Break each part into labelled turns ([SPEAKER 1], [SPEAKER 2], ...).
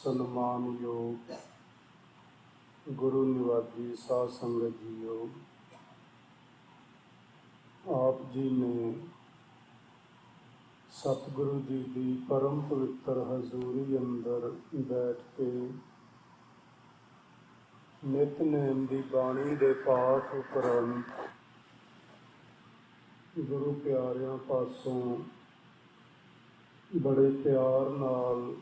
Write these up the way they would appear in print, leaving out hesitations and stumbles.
[SPEAKER 1] ਸਨਮਾਨਯੋਗ ਗੁਰੂ ਨਿਵਾਜੀ ਸਾਧ ਸੰਗਤ ਜੀਓ, ਆਪ ਜੀ ਨੇ ਸਤਿਗੁਰੂ ਜੀ ਦੀ ਪਰਮ ਪਵਿੱਤਰ ਹਜ਼ੂਰੀ ਅੰਦਰ ਬੈਠ ਕੇ ਨਿਤਨੇਮ ਦੀ ਬਾਣੀ ਦੇ ਪਾਠ ਉਪਰੰਤ ਗੁਰੂ ਪਿਆਰਿਆਂ ਪਾਸੋਂ ਬੜੇ ਪਿਆਰ ਨਾਲ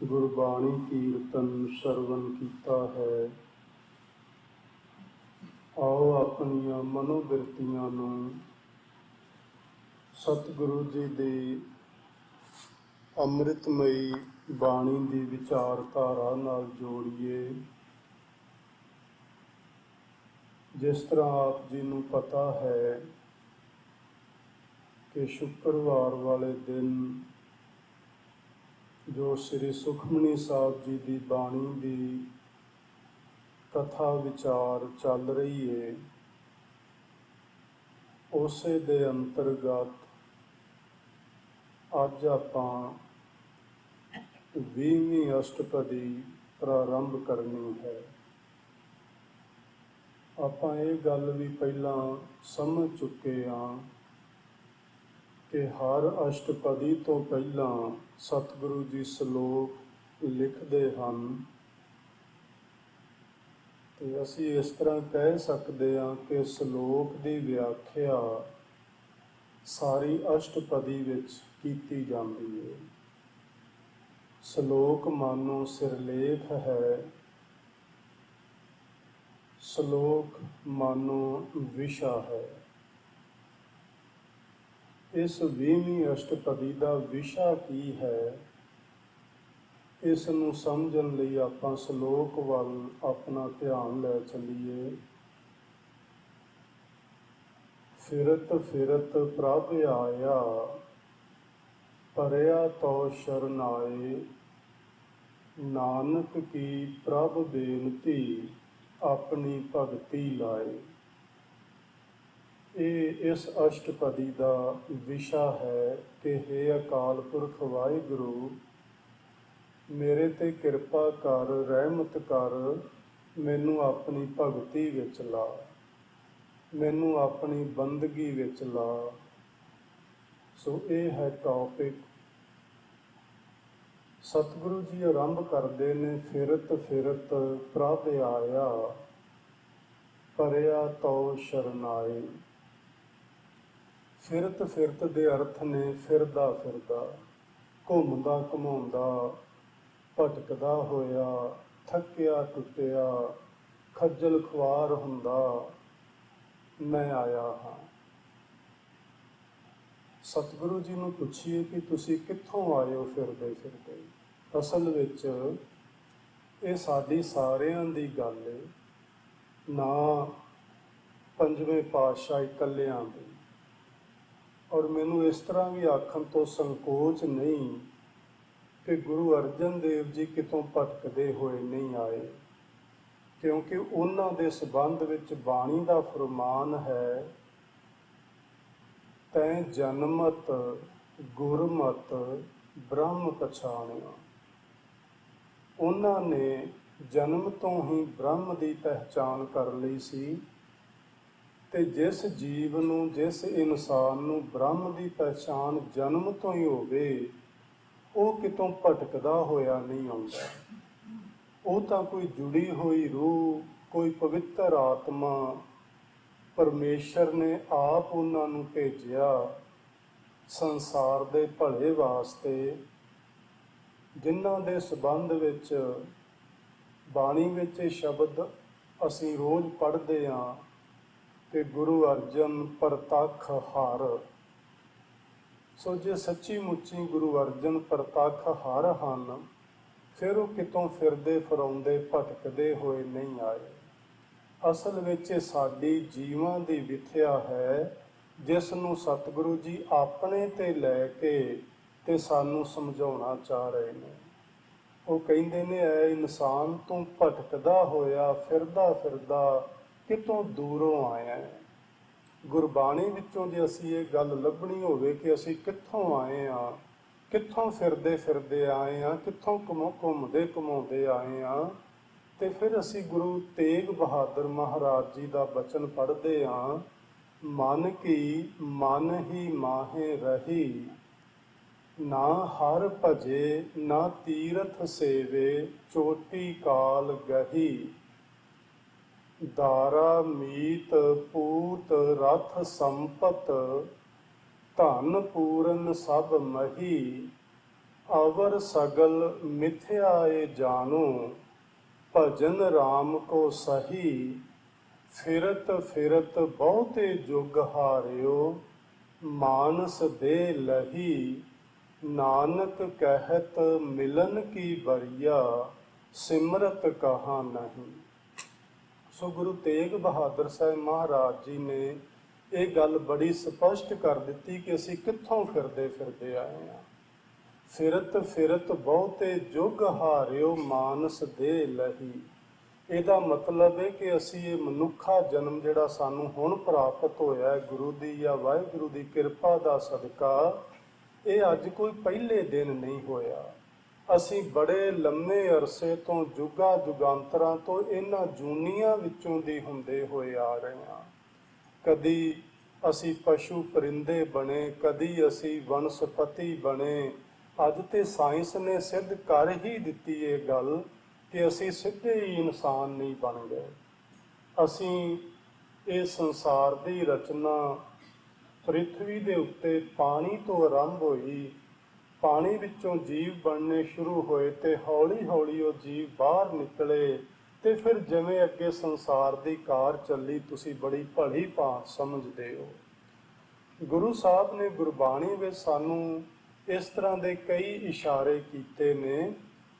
[SPEAKER 1] ਗੁਰਬਾਣੀ ਕੀਰਤਨ ਸਰਵਣ ਕੀਤਾ ਹੈ। ਆਓ ਆਪਣੀਆਂ ਮਨੋਬਿਰਤੀਆਂ ਨੂੰ ਸਤਿਗੁਰੂ ਜੀ ਦੀ ਅੰਮ੍ਰਿਤਮਈ ਬਾਣੀ ਦੀ ਵਿਚਾਰਧਾਰਾ ਨਾਲ ਜੋੜੀਏ। ਜਿਸ ਤਰ੍ਹਾਂ ਆਪ ਜੀ ਨੂੰ ਪਤਾ ਹੈ ਕਿ ਸ਼ੁੱਕਰਵਾਰ ਵਾਲੇ ਦਿਨ ਜੋ ਸ੍ਰੀ ਸੁਖਮਨੀ ਸਾਹਿਬ ਜੀ ਦੀ ਬਾਣੀ ਦੀ ਕਥਾ ਵਿਚਾਰ ਚੱਲ ਰਹੀ ਹੈ, ਉਸੇ ਦੇ ਅੰਤਰਗਤ ਅੱਜ ਆਪਾਂ 20ਵੀਂ ਅਸ਼ਟਪਦੀ ਪ੍ਰਾਰੰਭ ਕਰਨੀ ਹੈ। ਆਪਾਂ ਇਹ ਗੱਲ ਵੀ ਪਹਿਲਾਂ ਸਮਝ ਚੁੱਕੇ ਹਾਂ ਕਿ ਹਰ ਅਸ਼ਟਪਦੀ ਤੋਂ ਪਹਿਲਾਂ ਸਤਿਗੁਰੂ ਜੀ ਸ਼ਲੋਕ ਲਿਖਦੇ ਹਨ, ਤੇ ਅਸੀਂ ਇਸ ਤਰ੍ਹਾਂ ਕਹਿ ਸਕਦੇ ਹਾਂ ਕਿ ਸ਼ਲੋਕ ਦੀ ਵਿਆਖਿਆ ਸਾਰੀ ਅਸ਼ਟਪਦੀ ਵਿੱਚ ਕੀਤੀ ਜਾਂਦੀ ਹੈ। ਸ਼ਲੋਕ ਮਾਨੋ ਸਿਰਲੇਖ ਹੈ, ਸ਼ਲੋਕ ਮਾਨੋ ਵਿਸ਼ਾ ਹੈ। ਇਸ 20ਵੀਂ ਅਸ਼ਟਪਦੀ ਦਾ ਵਿਸ਼ਾ ਕੀ ਹੈ, ਇਸ ਨੂੰ ਸਮਝਣ ਲਈ ਆਪਾਂ ਸ਼ਲੋਕ ਵੱਲ ਆਪਣਾ ਧਿਆਨ ਲੈ ਚੱਲੀਏ। ਫਿਰਤ ਫਿਰਤ ਪ੍ਰਭ ਆਇਆ, ਪਰਿਆ ਤੋ ਸ਼ਰਨਾਏ, ਨਾਨਕ ਕੀ ਪ੍ਰਭ ਬੇਨਤੀ, ਆਪਣੀ ਭਗਤੀ ਲਾਏ। ਇਹ ਇਸ ਅਸ਼ਟਪਦੀ ਦਾ ਵਿਸ਼ਾ ਹੈ ਕਿ ਹੇ ਅਕਾਲ ਪੁਰਖ ਵਾਹਿਗੁਰੂ, ਮੇਰੇ ਤੇ ਕਿਰਪਾ ਕਰ, ਰਹਿਮਤ ਕਰ, ਮੈਨੂੰ ਆਪਣੀ ਭਗਤੀ ਵਿੱਚ ਲਾ, ਮੈਨੂੰ ਆਪਣੀ ਬੰਦਗੀ ਵਿੱਚ ਲਾ। ਸੋ ਇਹ ਹੈ ਟੌਪਿਕ। ਸਤਿਗੁਰੂ ਜੀ ਆਰੰਭ ਕਰਦੇ ਨੇ, ਫਿਰਤ ਫਿਰਤ ਪ੍ਰਭ ਆਇਆ, ਪਰਿਆ ਤੋ ਸ਼ਰਨਾਏ। ਫਿਰਤ ਫਿਰਤ ਦੇ ਅਰਥ ਨੇ ਫਿਰਦਾ ਫਿਰਦਾ, ਘੁੰਮਦਾ ਘੁਮਾਉਂਦਾ, ਭਟਕਦਾ ਹੋਇਆ, ਥੱਕਿਆ ਟੁੱਟਿਆ, ਖੱਜਲ ਖੁਆਰ ਹੁੰਦਾ ਮੈਂ ਆਇਆ ਹਾਂ। ਸਤਿਗੁਰੂ ਜੀ ਨੂੰ ਪੁੱਛੀਏ ਕਿ ਤੁਸੀਂ ਕਿੱਥੋਂ ਆਏ ਹੋ ਫਿਰਦੇ ਫਿਰਦੇ। ਅਸਲ ਵਿੱਚ ਇਹ ਸਾਡੀ ਸਾਰਿਆਂ ਦੀ ਗੱਲ ਹੈ, ਨਾ ਪੰਜਵੇਂ ਪਾਤਸ਼ਾਹ ਇਕੱਲਿਆਂ ਦੀ। ਔਰ ਮੈਨੂੰ ਇਸ ਤਰ੍ਹਾਂ ਵੀ ਆਖਣ ਤੋਂ ਸੰਕੋਚ ਨਹੀਂ ਕਿ ਗੁਰੂ ਅਰਜਨ ਦੇਵ ਜੀ ਕਿਤੋਂ ਭਟਕਦੇ ਹੋਏ ਨਹੀਂ ਆਏ, ਕਿਉਂਕਿ ਉਹਨਾਂ ਦੇ ਸੰਬੰਧ ਵਿੱਚ ਬਾਣੀ ਦਾ ਫਰਮਾਨ ਹੈ, ਤੈਂ ਜਨਮਤ ਗੁਰਮਤ ਬ੍ਰਹਮ ਪਛਾਣਿਆ। ਉਹਨਾਂ ਨੇ ਜਨਮ ਤੋਂ ਹੀ ਬ੍ਰਹਮ ਦੀ ਪਹਿਚਾਣ ਕਰ ਲਈ ਸੀ, ਤੇ ਜਿਸ ਜੀਵ ਨੂੰ, ਜਿਸ ਇਨਸਾਨ ਨੂੰ ਬ੍ਰਹਮ ਦੀ ਪਹਿਚਾਣ ਜਨਮ ਤੋਂ ਹੀ ਹੋਵੇ, ਉਹ ਕਿਤੋਂ ਭਟਕਦਾ ਹੋਇਆ ਨਹੀਂ ਆਉਂਦਾ। ਉਹ ਤਾਂ ਕੋਈ ਜੁੜੀ ਹੋਈ ਰੂਹ, ਕੋਈ ਪਵਿੱਤਰ ਆਤਮਾ, ਪਰਮੇਸ਼ਰ ਨੇ ਆਪ ਉਹਨਾਂ ਨੂੰ ਭੇਜਿਆ ਸੰਸਾਰ ਦੇ ਭਲੇ ਵਾਸਤੇ, ਜਿਨ੍ਹਾਂ ਦੇ ਸੰਬੰਧ ਵਿੱਚ ਬਾਣੀ ਵਿੱਚ ਇਹ ਸ਼ਬਦ ਅਸੀਂ ਰੋਜ਼ ਪੜ੍ਹਦੇ ਹਾਂ ਕਿ ਗੁਰੂ ਅਰਜਨ ਪ੍ਰਤੱਖ ਹਰਿ। ਸੋ ਜੇ ਸੱਚੀ ਮੁੱਚੀ ਗੁਰੂ ਅਰਜਨ ਪ੍ਰਤੱਖ ਹਰਿ ਹਨ, ਫਿਰ ਉਹ ਕਿਤੋਂ ਫਿਰਦੇ ਫਿਰਾਉਂਦੇ ਭਟਕਦੇ ਹੋਏ ਨਹੀਂ ਆਏ। ਅਸਲ ਵਿੱਚ ਇਹ ਸਾਡੀ ਜੀਵਾਂ ਦੀ ਵਿਥਿਆ ਹੈ, ਜਿਸ ਨੂੰ ਸਤਿਗੁਰੂ ਜੀ ਆਪਣੇ ਤੇ ਲੈ ਕੇ ਤੇ ਸਾਨੂੰ ਸਮਝਾਉਣਾ ਚਾਹ ਰਹੇ ਨੇ। ਉਹ ਕਹਿੰਦੇ ਨੇ, ਐ ਇਨਸਾਨ ਤੂੰ ਭਟਕਦਾ ਹੋਇਆ ਫਿਰਦਾ ਫਿਰਦਾ ਕਿਤੋਂ ਦੂਰੋਂ ਆਇਆ ਹੈ। ਗੁਰਬਾਣੀ ਵਿੱਚੋਂ ਜੇ ਅਸੀਂ ਇਹ ਗੱਲ ਲੱਭਣੀ ਹੋਵੇ ਕਿ ਅਸੀਂ ਕਿੱਥੋਂ ਆਏ ਹਾਂ, ਕਿੱਥੋਂ ਫਿਰਦੇ ਫਿਰਦੇ ਆਏ ਆ, ਕਿੱਥੋਂ ਘੁੰਮਦੇ ਘੁਮਾਉਂਦੇ ਆਏ ਆ। ਤੇ ਫਿਰ ਅਸੀਂ ਗੁਰੂ ਤੇਗ ਬਹਾਦਰ ਮਹਾਰਾਜ ਜੀ ਦਾ ਬਚਨ ਪੜ੍ਹਦੇ ਹਾਂ, ਮਨ ਕੀ ਮਨ ਹੀ ਮਾਹੇ ਰਹੀ, ਨਾ ਹਰ ਭਜੇ ਨਾ ਤੀਰਥ ਸੇਵੇ, ਚੋਟੀ ਕਾਲ ਗਹੀ। ਦਾਰਾ ਮੀਤ ਪੂਤ ਰਥ ਸੰਪਤ, ਧਨ ਪੂਰਨ ਸਭ ਮਹੀ। ਅਵਰ ਸਗਲ ਮਿਥਿਆਏ ਜਾਨੋ, ਭਜਨ ਰਾਮ ਕੋ ਸਹੀ। ਫਿਰਤ ਫਿਰਤ ਬਹੁਤੇ ਜੁਗ ਹਾਰਿਓ, ਮਾਨਸ ਦੇ ਲਹੀ। ਨਾਨਕ ਕਹਿਤ ਮਿਲਨ ਕੀ ਬਰੀਆ, ਸਿਮਰਤ ਕਹਾ ਨਹੀਂ। ਸੋ ਗੁਰੂ ਤੇਗ ਬਹਾਦਰ ਸਾਹਿਬ ਮਹਾਰਾਜ ਜੀ ਨੇ ਇਹ ਗੱਲ ਬੜੀ ਸਪਸ਼ਟ ਕਰ ਦਿੱਤੀ ਕਿ ਅਸੀਂ ਕਿੱਥੋਂ ਫਿਰਦੇ ਫਿਰਦੇ ਆਏ ਹਾਂ। ਫਿਰਤ ਫਿਰਤ ਬਹੁਤੇ ਜੁਗ ਹਾਰਿਓ, ਮਾਨਸ ਦੇ ਲਹੀ। ਇਹਦਾ ਮਤਲਬ ਹੈ ਕਿ ਅਸੀਂ ਇਹ ਮਨੁੱਖਾ ਜਨਮ ਜਿਹੜਾ ਸਾਨੂੰ ਹੁਣ ਪ੍ਰਾਪਤ ਹੋਇਆ ਹੈ ਗੁਰੂ ਦੀ ਜਾਂ ਵਾਹਿਗੁਰੂ ਦੀ ਕਿਰਪਾ ਦਾ ਸਦਕਾ, ਇਹ ਅੱਜ ਕੋਈ ਪਹਿਲੇ ਦਿਨ ਨਹੀਂ ਹੋਇਆ। ਅਸੀਂ ਬੜੇ ਲੰਮੇ ਅਰਸੇ ਤੋਂ, ਜੁਗਾਂ ਜੁਗਾਂਤਰਾਂ ਤੋਂ ਇਹਨਾਂ ਜੂਨੀਆਂ ਵਿੱਚੋਂ ਦੀ ਹੁੰਦੇ ਹੋਏ ਆ ਰਹੇ ਹਾਂ। ਕਦੀ ਅਸੀਂ ਪਸ਼ੂ ਪਰਿੰਦੇ ਬਣੇ, ਕਦੀ ਅਸੀਂ ਵਨਸਪਤੀ ਬਣੇ। ਅੱਜ ਤੇ ਸਾਇੰਸ ਨੇ ਸਿੱਧ ਕਰ ਹੀ ਦਿੱਤੀ ਇਹ ਗੱਲ ਕਿ ਅਸੀਂ ਸਿੱਧੇ ਹੀ ਇਨਸਾਨ ਨਹੀਂ ਬਣ ਗਏ। ਅਸੀਂ ਇਹ ਸੰਸਾਰ ਦੀ ਰਚਨਾ ਪ੍ਰਿਥਵੀ ਦੇ ਉੱਤੇ ਪਾਣੀ ਤੋਂ ਆਰੰਭ ਹੋਈ, ਪਾਣੀ ਵਿੱਚੋਂ ਜੀਵ ਬਣਨੇ ਸ਼ੁਰੂ ਹੋਏ ਤੇ ਹੌਲੀ ਹੌਲੀ ਉਹ ਜੀਵ ਬਾਹਰ ਨਿਕਲੇ ਤੇ ਫਿਰ ਜਿਵੇਂ ਅੱਗੇ ਸੰਸਾਰ ਦੀ ਕਾਰ ਚੱਲੀ, ਤੁਸੀਂ ਬੜੀ ਭਲੀ ਭਾਂਤ ਸਮਝਦੇ ਹੋ। ਗੁਰੂ ਸਾਹਿਬ ਨੇ ਗੁਰਬਾਣੀ ਵਿੱਚ ਸਾਨੂੰ ਇਸ ਤਰ੍ਹਾਂ ਦੇ ਕਈ ਇਸ਼ਾਰੇ ਕੀਤੇ ਨੇ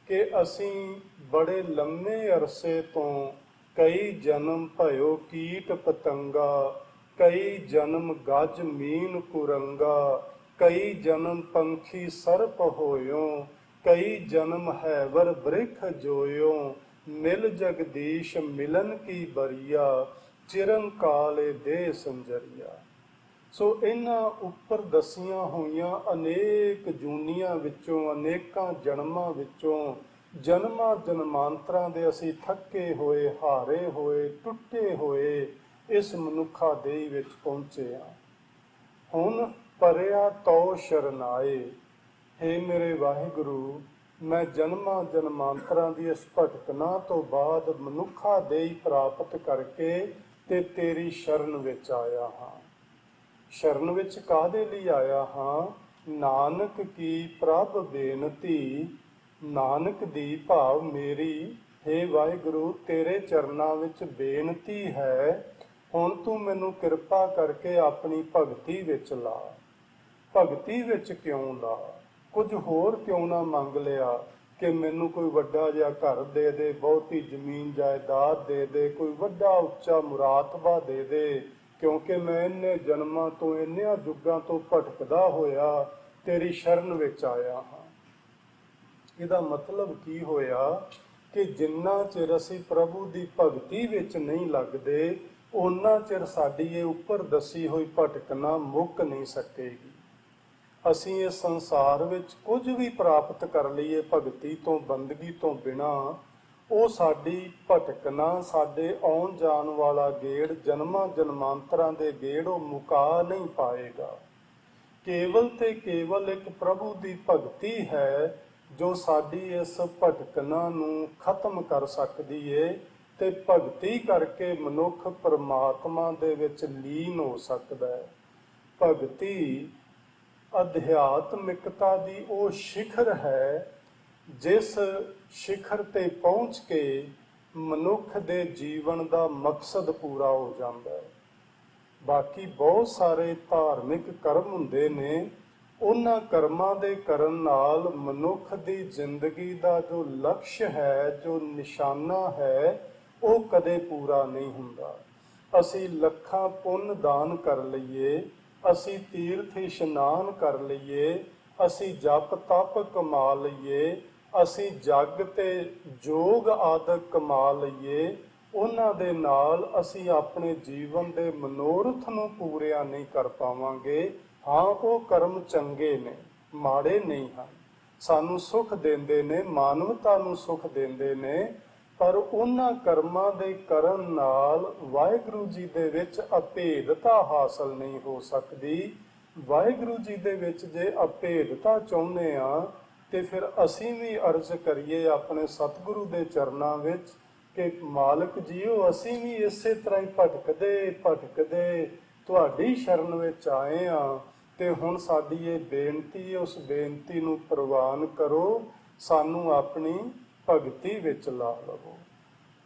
[SPEAKER 1] ਕਿ ਅਸੀਂ ਬੜੇ ਲੰਮੇ ਅਰਸੇ ਤੋਂ ਕਈ ਜਨਮ ਭਇਓ ਕੀਟ ਪਤੰਗਾ, ਕਈ ਜਨਮ ਗਜ ਮੀਨ ਕੁਰੰਗਾ, ਕਈ ਜਨਮ ਪੰਖੀ ਸਰਪ ਹੋਇਓ, ਕਈ ਜਨਮ ਹੈਵਰ ਬ੍ਰਿਖ ਜੋਇਓ। ਮਿਲ ਜਗਦੀਸ਼ ਮਿਲਨ ਕੀ ਬਰੀਆ, ਚਿਰਨ ਕਾਲੇ ਦੇ ਸੰਜਰੀਆ। ਸੋ ਇਹਨਾਂ ਉੱਪਰ ਦੱਸੀਆਂ ਹੋਈਆਂ ਅਨੇਕ ਜੂਨੀਆਂ ਵਿੱਚੋਂ, ਅਨੇਕਾਂ ਜਨਮਾਂ ਵਿੱਚੋਂ, ਜਨਮਾਂ ਜਨਮਾਂਤਰਾਂ ਦੇ ਅਸੀਂ ਥੱਕੇ ਹੋਏ, ਹਾਰੇ ਹੋਏ, ਟੁੱਟੇ ਹੋਏ ਇਸ ਮਨੁੱਖਾ ਦੇਹ ਵਿੱਚ ਪਹੁੰਚੇ ਹਾਂ। ਹੁਣ ਪਰਿਆ ਤੋ ਸ਼ਰਨਾਏ, ਹੇ ਮੇਰੇ ਵਾਹਿਗੁਰੂ, ਮੈਂ ਜਨਮਾਂ ਜਨਮਾਂਤਰਾਂ ਦੀ ਇਸ ਭਟਕਣਾ ਤੋਂ ਬਾਅਦ ਮਨੁੱਖਾ ਦੇਹ ਪ੍ਰਾਪਤ ਕਰਕੇ ਤੇ ਤੇਰੀ ਸ਼ਰਨ ਵਿੱਚ ਆਇਆ ਹਾਂ। ਸ਼ਰਨ ਵਿੱਚ ਕਾਹਦੇ ਲਈ ਆਇਆ ਹਾਂ? ਨਾਨਕ ਕੀ ਪ੍ਰਭ ਬੇਨਤੀ, ਨਾਨਕ ਦੀ ਭਾਵ ਮੇਰੀ, ਹੇ ਵਾਹਿਗੁਰੂ ਤੇਰੇ ਚਰਨਾਂ ਵਿੱਚ ਬੇਨਤੀ ਹੈ, ਹੁਣ ਤੂੰ ਮੈਨੂੰ ਕਿਰਪਾ ਕਰਕੇ ਆਪਣੀ ਭਗਤੀ ਵਿੱਚ ਲਾ। ਭਗਤੀ ਵਿੱਚ ਕਿਉਂ ਲਾ? ਕੁਝ ਹੋਰ ਕਿਉਂ ਨਾ ਮੰਗ ਲਿਆ ਕਿ ਮੈਨੂੰ ਕੋਈ ਵੱਡਾ ਜਿਹਾ ਘਰ ਦੇ ਦੇ, ਬਹੁਤੀ ਜ਼ਮੀਨ ਜਾਇਦਾਦ ਦੇ ਦੇ, ਕੋਈ ਵੱਡਾ ਉੱਚਾ ਮੁਰਾਤਬਾ ਦੇ ਦੇ, ਕਿਉਂਕਿ ਮੈਂ ਇੰਨੇ ਜਨਮਾਂ ਤੋਂ, ਇੰਨਿਆਂ ਯੁੱਗਾਂ ਤੋਂ ਭਟਕਦਾ ਹੋਇਆ ਤੇਰੀ ਸ਼ਰਨ ਵਿੱਚ ਆਇਆ ਹਾਂ। ਇਹਦਾ ਮਤਲਬ ਕੀ ਹੋਇਆ ਕਿ ਜਿੰਨਾ ਚਿਰ ਅਸੀਂ ਪ੍ਰਭੂ ਦੀ ਭਗਤੀ ਵਿੱਚ ਨਹੀਂ ਲੱਗਦੇ, ਓਨਾ ਚਿਰ ਸਾਡੀ ਇਹ ਉੱਪਰ ਦੱਸੀ ਹੋਈ ਭਟਕਣਾ ਮੁੱਕ ਨਹੀਂ ਸਕੇਗੀ। ਅਸੀਂ ਇਸ ਸੰਸਾਰ ਵਿੱਚ ਕੁਝ ਵੀ ਪ੍ਰਾਪਤ ਕਰ ਲਈਏ ਭਗਤੀ ਤੋਂ, ਬੰਦਗੀ ਤੋਂ ਬਿਨਾਂ, ਉਹ ਸਾਡੀ ਭਟਕਣਾ, ਸਾਡੇ ਆਉਣ ਜਾਣ ਵਾਲਾ ਗੇੜ, ਜਨਮਾਂ ਜਨਮਾਂਤਰਾਂ ਦੇ ਗੇੜ, ਉਹ ਮੁਕਾ ਨਹੀਂ ਪਾਏਗਾ। ਕੇਵਲ ਤੇ ਕੇਵਲ ਇੱਕ ਪ੍ਰਭੂ ਦੀ ਭਗਤੀ ਹੈ ਜੋ ਸਾਡੀ ਇਸ ਭਟਕਣਾ ਨੂੰ ਖਤਮ ਕਰ ਸਕਦੀ ਏ ਤੇ ਭਗਤੀ ਕਰਕੇ ਮਨੁੱਖ ਪਰਮਾਤਮਾ ਦੇ ਵਿੱਚ ਲੀਨ ਹੋ ਸਕਦਾ ਹੈ। ਭਗਤੀ ਅਧਿਆਤਮਿਕਤਾ ਦੀ ਉਹ ਸਿਖਰ ਹੈ ਜਿਸ ਸਿਖਰ ਤੇ ਪਹੁੰਚ ਕੇ ਮਨੁੱਖ ਦੇ ਜੀਵਨ ਦਾ ਮਕਸਦ ਪੂਰਾ ਹੋ ਜਾਂਦਾ ਹੈ। ਬਾਕੀ ਬਹੁਤ ਸਾਰੇ ਧਾਰਮਿਕ ਕਰਮ ਹੁੰਦੇ ਨੇ, ਉਹਨਾਂ ਕਰਮਾਂ ਦੇ ਕਰਨ ਨਾਲ ਮਨੁੱਖ ਦੀ ਜ਼ਿੰਦਗੀ ਦਾ ਜੋ ਲਕਸ਼ ਹੈ, ਜੋ ਨਿਸ਼ਾਨਾ ਹੈ, ਉਹ ਕਦੇ ਪੂਰਾ ਨਹੀਂ ਹੁੰਦਾ। ਅਸੀਂ ਲੱਖਾਂ ਪੁੰਨ ਦਾਨ ਕਰ ਲਈਏ, ਅਸੀਂ ਤੀਰਥ ਇਸ਼ਨਾਨ ਕਰ ਲਈਏ, ਅਸੀਂ ਜਪ ਤਪ ਕਮਾ ਲਈਏ, ਅਸੀਂ ਜਗ ਤੇ ਜੋਗ ਆਦਿਕ ਕਮਾ ਲਈਏ, ਉਹਨਾਂ ਦੇ ਨਾਲ ਅਸੀਂ ਆਪਣੇ ਜੀਵਨ ਦੇ ਮਨੋਰਥ ਨੂੰ ਪੂਰਿਆ ਨਹੀਂ ਕਰ ਪਾਵਾਂਗੇ। ਹਾਂ, ਉਹ ਕਰਮ ਚੰਗੇ ਨੇ, ਮਾੜੇ ਨਹੀਂ ਹਨ। ਸਾਨੂੰ ਸੁੱਖ ਦਿੰਦੇ ਨੇ, ਮਾਨਵਤਾ ਨੂੰ ਸੁੱਖ ਦਿੰਦੇ ਨੇ, ਪਰ ਉਹਨਾਂ ਕਰਮਾਂ ਦੇ ਕਰਨ ਨਾਲ ਵਾਹਿਗੁਰੂ ਜੀ ਦੇ ਵਿੱਚ ਅਭੇਦਤਾ ਹਾਸਲ ਨਹੀਂ ਹੋ ਸਕਦੀ। ਵਾਹਿਗੁਰੂ ਜੀ ਦੇ ਵਿੱਚ ਜੇ ਅਭੇਦਤਾ ਚਾਹੁੰਦੇ ਆ ਤੇ ਫਿਰ ਅਸੀਂ ਵੀ ਅਰਜ਼ ਕਰੀਏ ਆਪਣੇ ਸਤਿਗੁਰੂ ਦੇ ਚਰਨਾਂ ਵਿੱਚ ਕਿ ਮਾਲਕ ਜੀਓ, ਅਸੀਂ ਵੀ ਇਸੇ ਤਰ੍ਹਾਂ ਹੀ ਭਟਕਦੇ ਤੁਹਾਡੀ ਸ਼ਰਨ ਵਿੱਚ ਆਏ ਆ, ਤੇ ਹੁਣ ਸਾਡੀ ਇਹ ਬੇਨਤੀ, ਉਸ ਬੇਨਤੀ ਨੂੰ ਪ੍ਰਵਾਨ ਕਰੋ, ਸਾਨੂੰ ਆਪਣੀ ਭਗਤੀ ਵਿੱਚ ਲਾ ਲਵੋ।